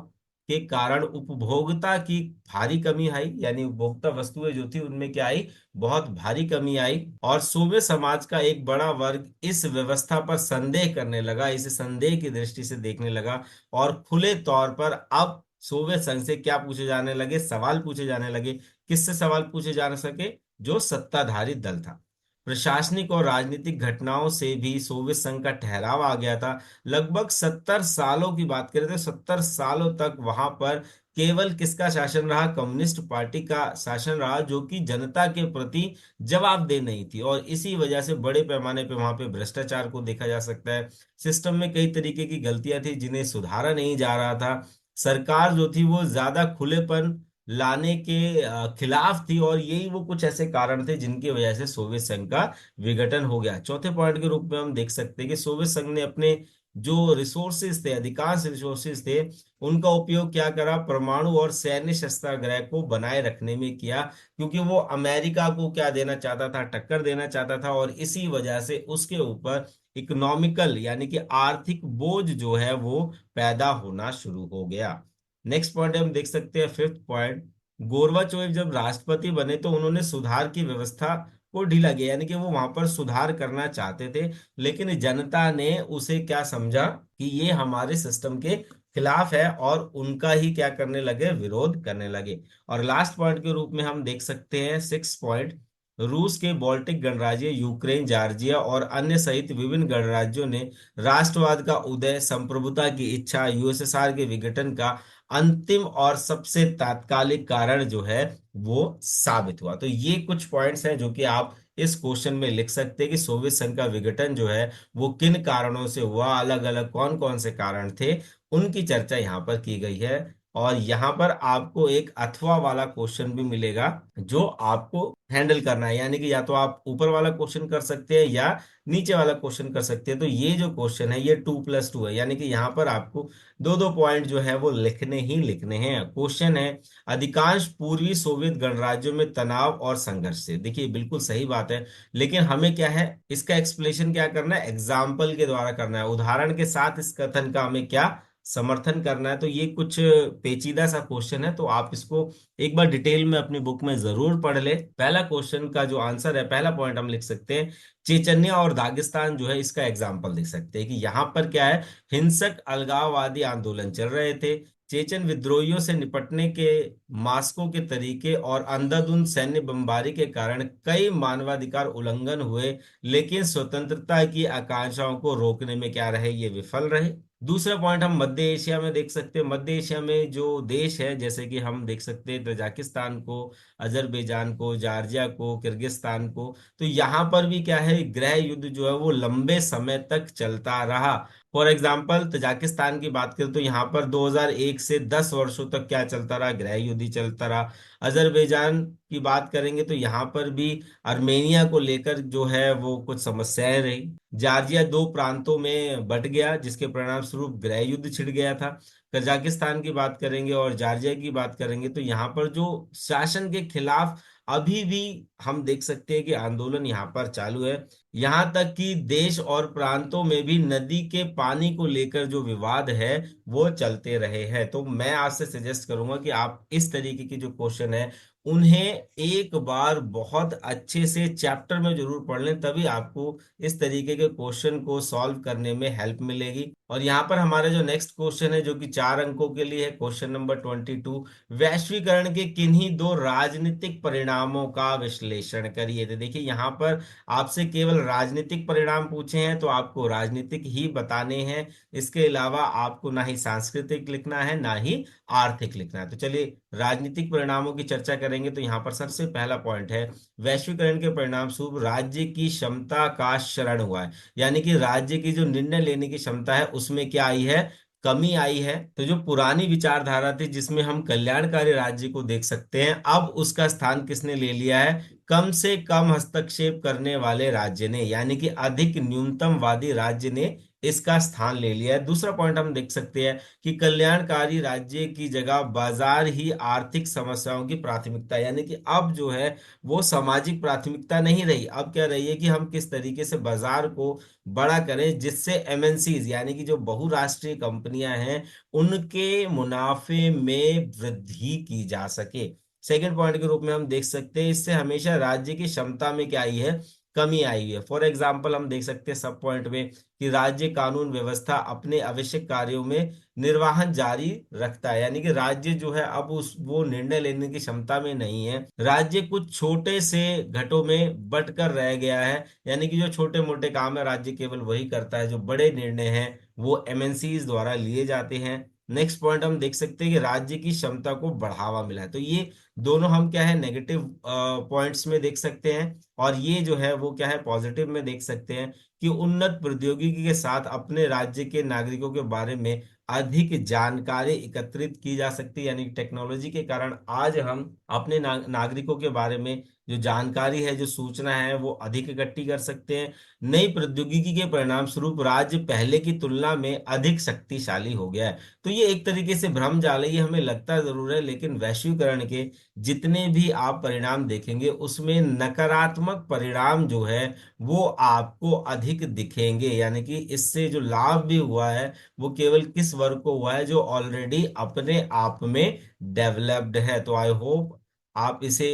के कारण उपभोक्ता की भारी कमी आई, यानी उपभोक्ता वस्तुएं जो थी उनमें क्या आई, बहुत भारी कमी आई। और सोवियत समाज का एक बड़ा वर्ग इस व्यवस्था पर संदेह करने लगा, इसे संदेह की दृष्टि से देखने लगा, और खुले तौर पर अब सोवियत संघ से क्या पूछे जाने लगे, सवाल पूछे जाने लगे। किससे सवाल पूछे जा सके, जो सत्ताधारी दल था। प्रशासनिक और राजनीतिक घटनाओं से भी सोवियत संघ का ठहराव आ गया था। लगभग 70 सालों की बात करें तो 70 सालों तक वहां पर केवल किसका शासन रहा, कम्युनिस्ट पार्टी का शासन रहा, जो कि जनता के प्रति जवाबदेह नहीं थी। और इसी वजह से बड़े पैमाने पे वहां पे भ्रष्टाचार को देखा जा सकता है। सिस्टम में कई तरीके की गलतियां थी जिन्हें सुधारा नहीं जा रहा था। सरकार जो थी वो ज्यादा खुलेपन लाने के खिलाफ थी, और यही वो कुछ ऐसे कारण थे जिनकी वजह से सोवियत संघ का विघटन हो गया। चौथे पॉइंट के रूप में हम देख सकते हैं कि सोवियत संघ ने अपने जो रिसोर्सेज थे, अधिकांश रिसोर्सेज थे, उनका उपयोग क्या करा, परमाणु और सैन्य शस्त्रागार को बनाए रखने में किया, क्योंकि वो अमेरिका को क्या देना चाहता था, टक्कर देना चाहता था, और इसी वजह से उसके ऊपर इकोनॉमिकल यानी कि आर्थिक बोझ जो है वो पैदा होना शुरू हो गया। नेक्स्ट पॉइंट हम देख सकते हैं, फिफ्थ पॉइंट। गोर्बाचोव जब राष्ट्रपति बने तो उन्होंने सुधार की व्यवस्था को ढीला किया, यानी कि वो वहां पर सुधार करना चाहते थे, लेकिन जनता ने उसे क्या समझा कि ये हमारे सिस्टम के खिलाफ है, और उनका ही क्या करने लगे, विरोध करने लगे। और लास्ट पॉइंट के रूप में हम देख सकते हैं, सिक्स पॉइंट। रूस के बाल्टिक गणराज्य, यूक्रेन, जॉर्जिया और अन्य सहित विभिन्न गणराज्यों ने राष्ट्रवाद का उदय, संप्रभुता की इच्छा, यूएसएसआर के विघटन का अंतिम और सबसे तात्कालिक कारण जो है वो साबित हुआ। तो ये कुछ पॉइंट्स हैं जो कि आप इस क्वेश्चन में लिख सकते हैं कि सोवियत संघ का विघटन जो है वो किन कारणों से हुआ, अलग अलग कौन कौन से कारण थे, उनकी चर्चा यहाँ पर की गई है। और यहाँ पर आपको एक अथवा वाला क्वेश्चन भी मिलेगा जो आपको हैंडल करना है, यानी कि या तो आप ऊपर वाला क्वेश्चन कर सकते हैं या नीचे वाला क्वेश्चन कर सकते हैं। तो ये जो क्वेश्चन है ये 2+2 है, यानी कि यहाँ पर आपको दो दो पॉइंट जो है वो लिखने ही लिखने हैं। क्वेश्चन है, अधिकांश पूर्वी सोवियत गणराज्यों में तनाव और संघर्ष से। देखिए बिल्कुल सही बात है, लेकिन हमें क्या है, इसका एक्सप्लेनेशन क्या करना है, एग्जाम्पल के द्वारा करना है, उदाहरण के साथ इस कथन का हमें क्या समर्थन करना है। तो ये कुछ पेचीदा सा क्वेश्चन है, तो आप इसको एक बार डिटेल में अपनी बुक में जरूर पढ़ ले। पहला क्वेश्चन का जो आंसर है, पहला पॉइंट हम लिख सकते हैं, चेचन्या और दागिस्तान जो है इसका एग्जाम्पल लिख सकते हैं कि यहाँ पर क्या है, हिंसक अलगाववादी आंदोलन चल रहे थे। चेचन विद्रोहियों से निपटने के मास्को के तरीके और अंधाधुंध सैन्य बमबारी के कारण कई मानवाधिकार उल्लंघन हुए, लेकिन स्वतंत्रता की आकांक्षाओं को रोकने में क्या रहे, ये विफल रहे। दूसरा पॉइंट हम मध्य एशिया में देख सकते हैं। मध्य एशिया में जो देश है, जैसे कि हम देख सकते हैं तजाकिस्तान को, अजरबैजान को, जॉर्जिया को, किर्गिस्तान को। तो यहाँ पर भी क्या है, गृह युद्ध जो है वो लंबे समय तक चलता रहा। फॉर एग्जाम्पल तजाकिस्तान की बात करें तो यहाँ पर 2001 से 10 वर्षों तक क्या चलता रहा, गृह युद्ध ही चलता रहा। अजरबैजान की बात करेंगे तो यहाँ पर भी आर्मेनिया को लेकर जो है वो कुछ समस्याएं रही। जॉर्जिया दो प्रांतों में बंट गया, जिसके परिणाम स्वरूप गृह युद्ध छिड़ गया था। कजाकिस्तान की बात करेंगे और जॉर्जिया की बात करेंगे तो यहाँ पर जो शासन के खिलाफ अभी भी हम देख सकते हैं कि आंदोलन यहाँ पर चालू है। यहाँ तक कि देश और प्रांतों में भी नदी के पानी को लेकर जो विवाद है वो चलते रहे हैं। तो मैं आपसे सजेस्ट करूंगा कि आप इस तरीके की जो क्वेश्चन है उन्हें एक बार बहुत अच्छे से चैप्टर में जरूर पढ़ लें, तभी आपको इस तरीके के क्वेश्चन को सॉल्व करने में हेल्प मिलेगी। और यहाँ पर हमारा जो नेक्स्ट क्वेश्चन है जो कि 4 अंकों के लिए है, क्वेश्चन नंबर 22, वैश्वीकरण के किन्हीं दो राजनीतिक परिणामों का विश्लेषण करिए। तो देखिए यहाँ पर आपसे केवल राजनीतिक परिणाम पूछे हैं तो आपको राजनीतिक ही बताने हैं, इसके अलावा आपको ना ही सांस्कृतिक लिखना है ना ही आर्थिक लिखना है। तो चलिए राजनीतिक परिणामों की चर्चा करेंगे। तो यहाँ पर सबसे पहला पॉइंट है, वैश्वीकरण के परिणाम स्वरूप राज्य की क्षमता का क्षरण हुआ है, यानी कि राज्य की जो निर्णय लेने की क्षमता है उसमें क्या आई है, कमी आई है। तो जो पुरानी विचारधारा थी जिसमें हम कल्याणकारी राज्य को देख सकते हैं, अब उसका स्थान किसने ले लिया है, कम से कम हस्तक्षेप करने वाले राज्य ने, यानी कि अधिक न्यूनतमवादी राज्य ने इसका स्थान ले लिया है। दूसरा पॉइंट हम देख सकते हैं कि कल्याणकारी राज्य की जगह बाजार ही आर्थिक समस्याओं की प्राथमिकता, यानी कि अब जो है वो सामाजिक प्राथमिकता नहीं रही, अब क्या रही है कि हम किस तरीके से बाजार को बड़ा करें जिससे एमएनसीज यानी कि जो बहुराष्ट्रीय कंपनियां हैं उनके मुनाफे में वृद्धि की जा सके। सेकंड पॉइंट के रूप में हम देख सकते हैं इससे हमेशा राज्य की क्षमता में क्या आई है, कमी आई है। फॉर एग्जाम्पल हम देख सकते हैं सब पॉइंट में कि राज्य कानून व्यवस्था अपने आवश्यक कार्यों में निर्वहन जारी रखता है, यानी कि राज्य जो है अब उस वो निर्णय लेने की क्षमता में नहीं है, राज्य कुछ छोटे से घटों में बंट कर रह गया है, यानी कि जो छोटे मोटे काम है राज्य केवल वही करता है, जो बड़े निर्णय हैं वो एमएनसीज द्वारा लिए जाते हैं। नेक्स्ट पॉइंट हम देख सकते हैं कि राज्य की क्षमता को बढ़ावा मिला है। तो ये दोनों हम क्या है नेगेटिव पॉइंट्स में देख सकते हैं, और ये जो है वो क्या है पॉजिटिव में देख सकते हैं कि उन्नत प्रौद्योगिकी के साथ अपने राज्य के नागरिकों के बारे में अधिक जानकारी एकत्रित की जा सकती है, यानी टेक्नोलॉजी के कारण आज हम अपने नागरिकों के बारे में जो जानकारी है, जो सूचना है, वो अधिक इकट्ठी कर सकते हैं। नई प्रौद्योगिकी के परिणाम स्वरूप राज्य पहले की तुलना में अधिक शक्तिशाली हो गया है। तो ये एक तरीके से भ्रम जाल है, ये हमें लगता जरूर है, लेकिन वैश्वीकरण के जितने भी आप परिणाम देखेंगे उसमें नकारात्मक परिणाम जो है वो आपको अधिक दिखेंगे। यानी कि इससे जो लाभ भी हुआ है वो केवल किस वर्ग को हुआ है, जो ऑलरेडी अपने आप में डेवलप्ड है। तो आई होप आप इसे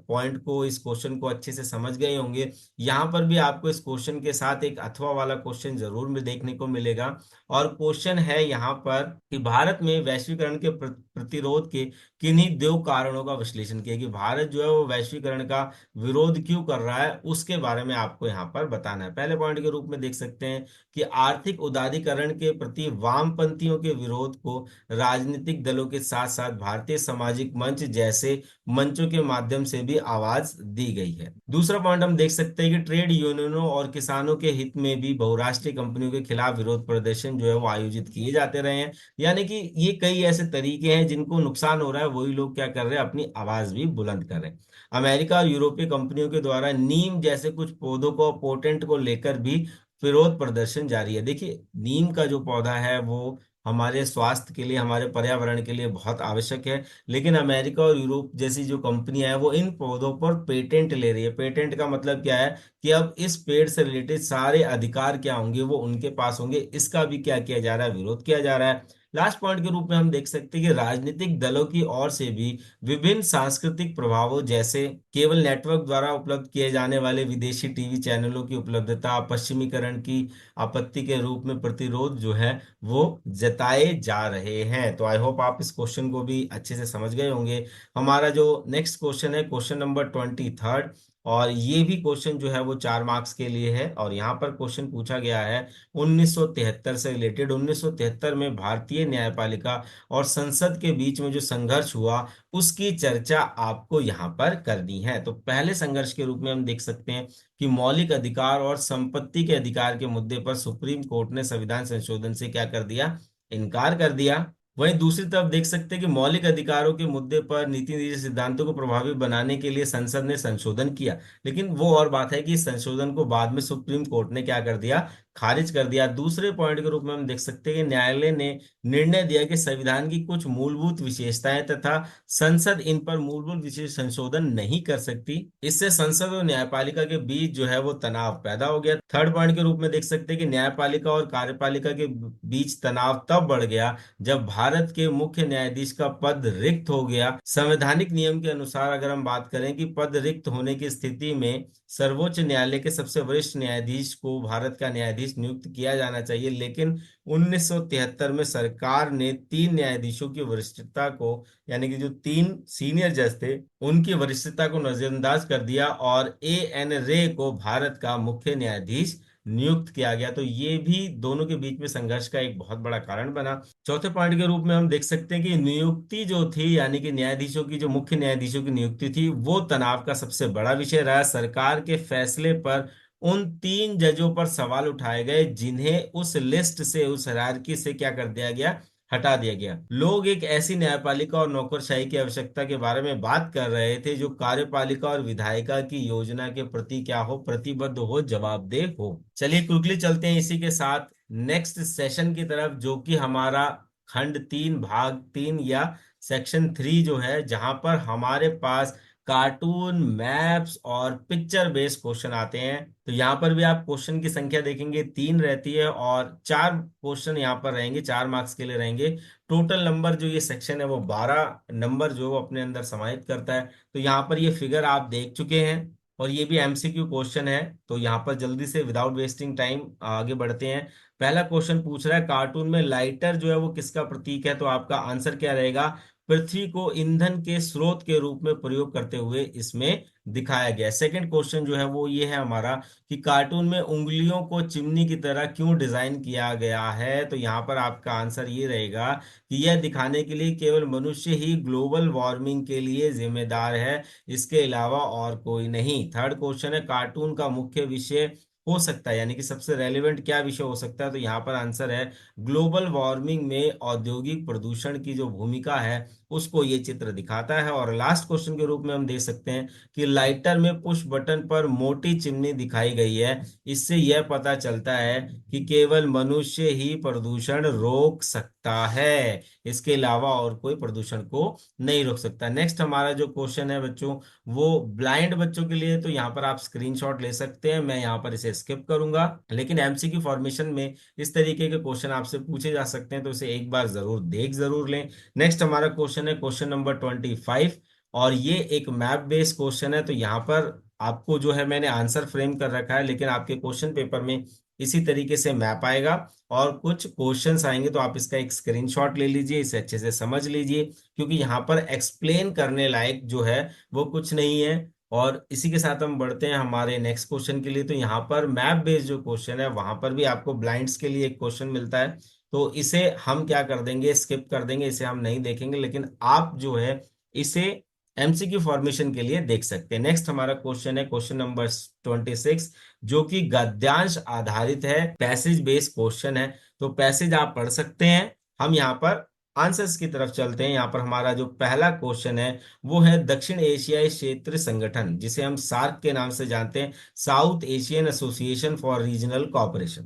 पॉइंट को, इस क्वेश्चन को अच्छे से समझ गए होंगे। यहाँ पर भी आपको इस क्वेश्चन के साथ एक अथवा वाला क्वेश्चन जरूर में देखने को मिलेगा। और क्वेश्चन है यहाँ पर कि भारत में वैश्वीकरण के प्रतिरोध के किन्हीं दो कारणों का विश्लेषण किया, कि भारत जो है वो वैश्वीकरण का विरोध क्यों कर रहा है उसके बारे में आपको यहाँ पर बताना है। पहले पॉइंट के रूप में देख सकते हैं कि आर्थिक उदारीकरण के प्रति वामपंथियों के विरोध को राजनीतिक दलों के साथ साथ भारतीय सामाजिक मंच जैसे मंचों के माध्यम से भी आवाज दी गई है। दूसरा पॉइंट हम देख सकते हैं कि ट्रेड यूनियनों और किसानों के हित में भी बहुराष्ट्रीय कंपनियों के खिलाफ विरोध प्रदर्शन जो है वो आयोजित किए जाते रहे हैं। यानी कि ये कई ऐसे तरीके हैं जिनको नुकसान हो रहा है, वही लोग क्या कर रहे हैं, अपनी आवाज भी बुलंद कर रहे हैं। अमेरिका और यूरोपीय कंपनियों के द्वारा नीम जैसे कुछ पौधों को, पोटेंट को लेकर भी विरोध प्रदर्शन जारी है। देखिए, नीम का जो पौधा है वो हमारे स्वास्थ्य के लिए, हमारे पर्यावरण के लिए बहुत आवश्यक है, लेकिन अमेरिका और यूरोप जैसी जो कंपनियां हैं वो इन पौधों पर पेटेंट ले रही है। पेटेंट का मतलब क्या है कि अब इस पेड़ से रिलेटेड सारे अधिकार क्या होंगे वो उनके पास होंगे। इसका भी क्या किया जा रहा है, विरोध किया जा रहा है। लास्ट पॉइंट के रूप में हम देख सकते हैं कि राजनीतिक दलों की ओर से भी विभिन्न सांस्कृतिक प्रभावों, जैसे केवल नेटवर्क द्वारा उपलब्ध किए जाने वाले विदेशी टीवी चैनलों की उपलब्धता, पश्चिमीकरण की आपत्ति के रूप में प्रतिरोध जो है वो जताए जा रहे हैं। तो आई होप आप इस क्वेश्चन को भी अच्छे से समझ गए होंगे। हमारा जो नेक्स्ट क्वेश्चन है, क्वेश्चन नंबर 23, और ये भी क्वेश्चन जो है वो 4 मार्क्स के लिए है। और यहाँ पर क्वेश्चन पूछा गया है 1973 से रिलेटेड। 1973 में भारतीय न्यायपालिका और संसद के बीच में जो संघर्ष हुआ उसकी चर्चा आपको यहाँ पर करनी है। तो पहले संघर्ष के रूप में हम देख सकते हैं कि मौलिक अधिकार और संपत्ति के अधिकार के मुद्दे पर सुप्रीम कोर्ट ने संविधान संशोधन से क्या कर दिया, इनकार कर दिया। वहीं दूसरी तरफ देख सकते हैं कि मौलिक अधिकारों के मुद्दे पर नीति निजी सिद्धांतों को प्रभावी बनाने के लिए संसद ने संशोधन किया, लेकिन वो और बात है कि इस संशोधन को बाद में सुप्रीम कोर्ट ने क्या कर दिया, खारिज कर दिया। दूसरे पॉइंट के रूप में हम देख सकते हैं कि न्यायालय ने निर्णय दिया कि संविधान की कुछ मूलभूत विशेषताएं तथा संसद इन पर मूलभूत विशेष संशोधन नहीं कर सकती। इससे संसद और न्यायपालिका के बीच जो है वो तनाव पैदा हो गया। थर्ड पॉइंट के रूप में देख सकते हैं कि न्यायपालिका और कार्यपालिका के बीच तनाव तब बढ़ गया जब भारत के मुख्य न्यायाधीश का पद रिक्त हो गया। संवैधानिक नियम के अनुसार अगर हम बात करें कि पद रिक्त होने की स्थिति में सर्वोच्च न्यायालय के सबसे वरिष्ठ न्यायाधीश को भारत का न्यायाधीश नियुक्त किया जाना चाहिए, लेकिन 1973 में सरकार ने 3 न्यायाधीशों की वरिष्ठता को, यानी कि जो 3 सीनियर जज थे उनकी वरिष्ठता को नजरअंदाज कर दिया और A.N. रे को भारत का मुख्य न्यायाधीश नियुक्त किया गया। तो ये भी दोनों के बीच में संघर्ष का एक बहुत बड़ा कारण बना। चौथे पॉइंट के रूप में हम देख सकते हैं कि नियुक्ति जो थी, यानी कि न्यायाधीशों की, जो मुख्य न्यायाधीशों की नियुक्ति थी, वो तनाव का सबसे बड़ा विषय रहा। सरकार के फैसले पर उन 3 जजों पर सवाल उठाए गए जिन्हें उस लिस्ट से, उस हायरार्की से क्या कर दिया गया, हटा दिया गया। लोग एक ऐसी न्यायपालिका और नौकरशाही की आवश्यकता के बारे में बात कर रहे थे जो कार्यपालिका और विधायिका की योजना के प्रति क्या हो, प्रतिबद्ध हो, जवाबदेह हो। चलिए क्विकली चलते हैं इसी के साथ नेक्स्ट सेशन की तरफ, जो कि हमारा खंड 3 भाग 3 या सेक्शन 3 जो है, जहां पर हमारे पास कार्टून, मैप्स और पिक्चर बेस्ड क्वेश्चन आते हैं। तो यहाँ पर भी आप क्वेश्चन की संख्या देखेंगे 3 रहती है और 4 क्वेश्चन यहाँ पर रहेंगे, 4 मार्क्स के लिए रहेंगे। टोटल नंबर जो ये सेक्शन है वो 12 नंबर जो वो अपने अंदर समाहित करता है। तो यहाँ पर ये फिगर आप देख चुके हैं और ये भी एमसीक्यू क्वेश्चन है। तो यहाँ पर जल्दी से विदाउट वेस्टिंग टाइम आगे बढ़ते हैं। पहला क्वेश्चन पूछ रहा है कार्टून में लाइटर जो है वो किसका प्रतीक है। तो आपका आंसर क्या रहेगा, पृथ्वी को ईंधन के स्रोत के रूप में प्रयोग करते हुए इसमें दिखाया गया। सेकंड क्वेश्चन जो है वो ये है हमारा कि कार्टून में उंगलियों को चिमनी की तरह क्यों डिजाइन किया गया है। तो यहाँ पर आपका आंसर ये रहेगा कि यह दिखाने के लिए केवल मनुष्य ही ग्लोबल वार्मिंग के लिए जिम्मेदार है, इसके अलावा और कोई नहीं। थर्ड क्वेश्चन है कार्टून का मुख्य विषय हो सकता है, यानी कि सबसे रेलेवेंट क्या विषय हो सकता है, तो यहाँ पर आंसर है ग्लोबल वार्मिंग में औद्योगिक प्रदूषण की जो भूमिका है उसको ये चित्र दिखाता है। और लास्ट क्वेश्चन के रूप में हम दे सकते हैं कि लाइटर में पुश बटन पर मोटी चिमनी दिखाई गई है, इससे यह पता चलता है कि केवल मनुष्य ही प्रदूषण रोक सकता है, इसके अलावा और कोई प्रदूषण को नहीं रोक सकता। नेक्स्ट हमारा जो क्वेश्चन है बच्चों, वो ब्लाइंड बच्चों के लिए, तो यहाँ पर आप स्क्रीनशॉट ले सकते हैं, मैं यहाँ पर इसे स्किप करूंगा, लेकिन एमसीक्यू फॉर्मेशन में इस तरीके के क्वेश्चन आपसे पूछे जा सकते हैं, तो इसे एक बार जरूर लें। नेक्स्ट हमारा क्वेश्चन है क्वेश्चन नंबर 25, और ये एक मैप बेस्ड क्वेश्चन है। तो यहाँ पर आपको जो है मैंने आंसर फ्रेम कर रखा है, लेकिन आपके क्वेश्चन पेपर में इसी तरीके से मैप आएगा और कुछ क्वेश्चंस आएंगे, तो आप इसका एक स्क्रीनशॉट ले लीजिए, इसे अच्छे से समझ लीजिए, क्योंकि यहाँ पर एक्सप्लेन करने लायक जो है वो कुछ नहीं है। और इसी के साथ हम बढ़ते हैं हमारे नेक्स्ट क्वेश्चन के लिए। तो यहाँ पर मैप बेस्ड जो क्वेश्चन है वहां पर भी आपको ब्लाइंड्स के लिए एक क्वेश्चन मिलता है, तो इसे हम क्या कर देंगे, स्किप कर देंगे, इसे हम नहीं देखेंगे, लेकिन आप जो है इसे एमसीक्यू फॉर्मेशन के लिए देख सकते हैं। नेक्स्ट हमारा क्वेश्चन है क्वेश्चन नंबर 26, जो कि गद्यांश आधारित है, पैसेज बेस्ड क्वेश्चन है। तो पैसेज आप पढ़ सकते हैं, हम यहाँ पर आंसर्स की तरफ चलते हैं। यहाँ पर हमारा जो पहला क्वेश्चन है वो है दक्षिण एशियाई क्षेत्र संगठन, जिसे हम सार्क के नाम से जानते हैं, south Asian association for regional cooperation,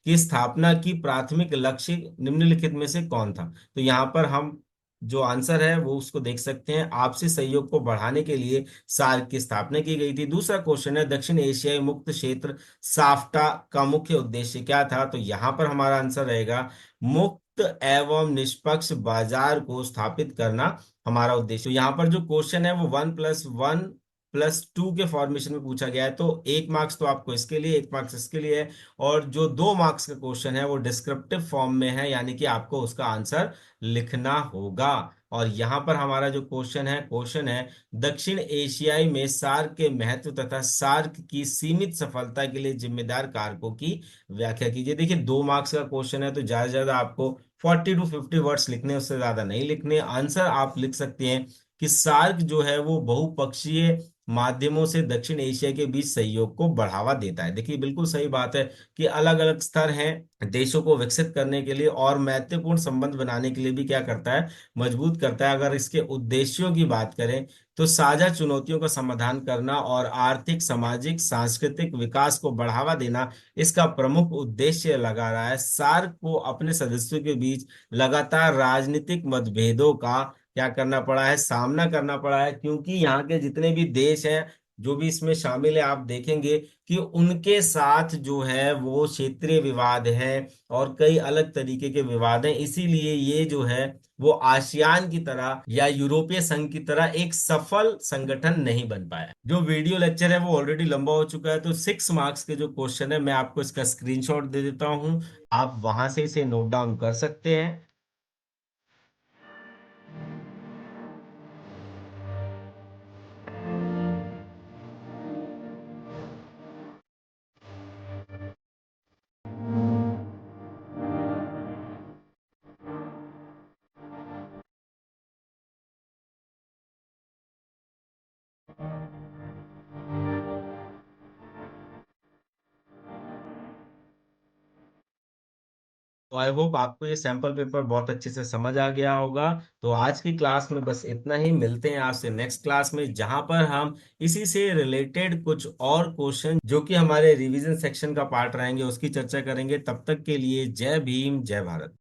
की स्थापना की प्राथमिक लक्ष्य निम्नलिखित में से कौन था। तो यहाँ पर हम जो आंसर है वो उसको देख सकते हैं, आपसी सहयोग को बढ़ाने के लिए सार्क की स्थापना की गई थी। दूसरा क्वेश्चन है दक्षिण एशियाई मुक्त क्षेत्र साफ्टा का मुख्य उद्देश्य क्या था। तो यहाँ पर हमारा आंसर रहेगा मुक्त एवं निष्पक्ष बाजार को स्थापित करना हमारा उद्देश्य। तो यहाँ पर जो क्वेश्चन है वो 1+1+2 के फॉर्मेशन में पूछा गया है, तो 1 मार्क्स तो आपको इसके लिए, 1 मार्क्स इसके लिए है, और जो 2 मार्क्स का क्वेश्चन है वो डिस्क्रिप्टिव फॉर्म में है, यानी कि आपको उसका आंसर लिखना होगा। और यहाँ पर हमारा जो क्वेश्चन है दक्षिण एशियाई में सार्क के महत्व तथा सार्क की सीमित सफलता के लिए जिम्मेदार कारकों की व्याख्या कीजिए। देखिए 2 मार्क्स का क्वेश्चन है, तो ज्यादा से ज्यादा आपको 40 to 50 वर्ड्स लिखने, उससे ज्यादा नहीं लिखने। आंसर आप लिख सकते हैं कि सार्क जो है वो बहुपक्षीय माध्यमों से दक्षिण एशिया के बीच सहयोग को बढ़ावा देता है। देखिए बिल्कुल सही बात है कि अलग अलग स्तर हैं देशों को विकसित करने के लिए और मैत्रीपूर्ण संबंध बनाने के लिए भी क्या करता है, मजबूत करता है। अगर इसके उद्देश्यों की बात करें तो साझा चुनौतियों का समाधान करना और आर्थिक सामाजिक सांस्कृतिक विकास को बढ़ावा देना इसका प्रमुख उद्देश्य लगा रहा है। सार्क को अपने सदस्यों के बीच लगातार राजनीतिक मतभेदों का क्या करना पड़ा है, सामना करना पड़ा है, क्योंकि यहाँ के जितने भी देश हैं जो भी इसमें शामिल है, आप देखेंगे कि उनके साथ जो है वो क्षेत्रीय विवाद है और कई अलग तरीके के विवाद हैं। इसीलिए ये जो है वो आसियान की तरह या यूरोपीय संघ की तरह एक सफल संगठन नहीं बन पाया। जो वीडियो लेक्चर है वो ऑलरेडी लंबा हो चुका है, तो 6 मार्क्स के जो क्वेश्चन है मैं आपको इसका स्क्रीनशॉट दे देता हूं, आप वहां से इसे नोट डाउन कर सकते हैं। तो आई होप आपको ये सैंपल पेपर बहुत अच्छे से समझ आ गया होगा। तो आज की क्लास में बस इतना ही, मिलते हैं आपसे नेक्स्ट क्लास में, जहां पर हम इसी से रिलेटेड कुछ और क्वेश्चन जो कि हमारे रिवीजन सेक्शन का पार्ट रहेंगे उसकी चर्चा करेंगे। तब तक के लिए जय भीम, जय भारत।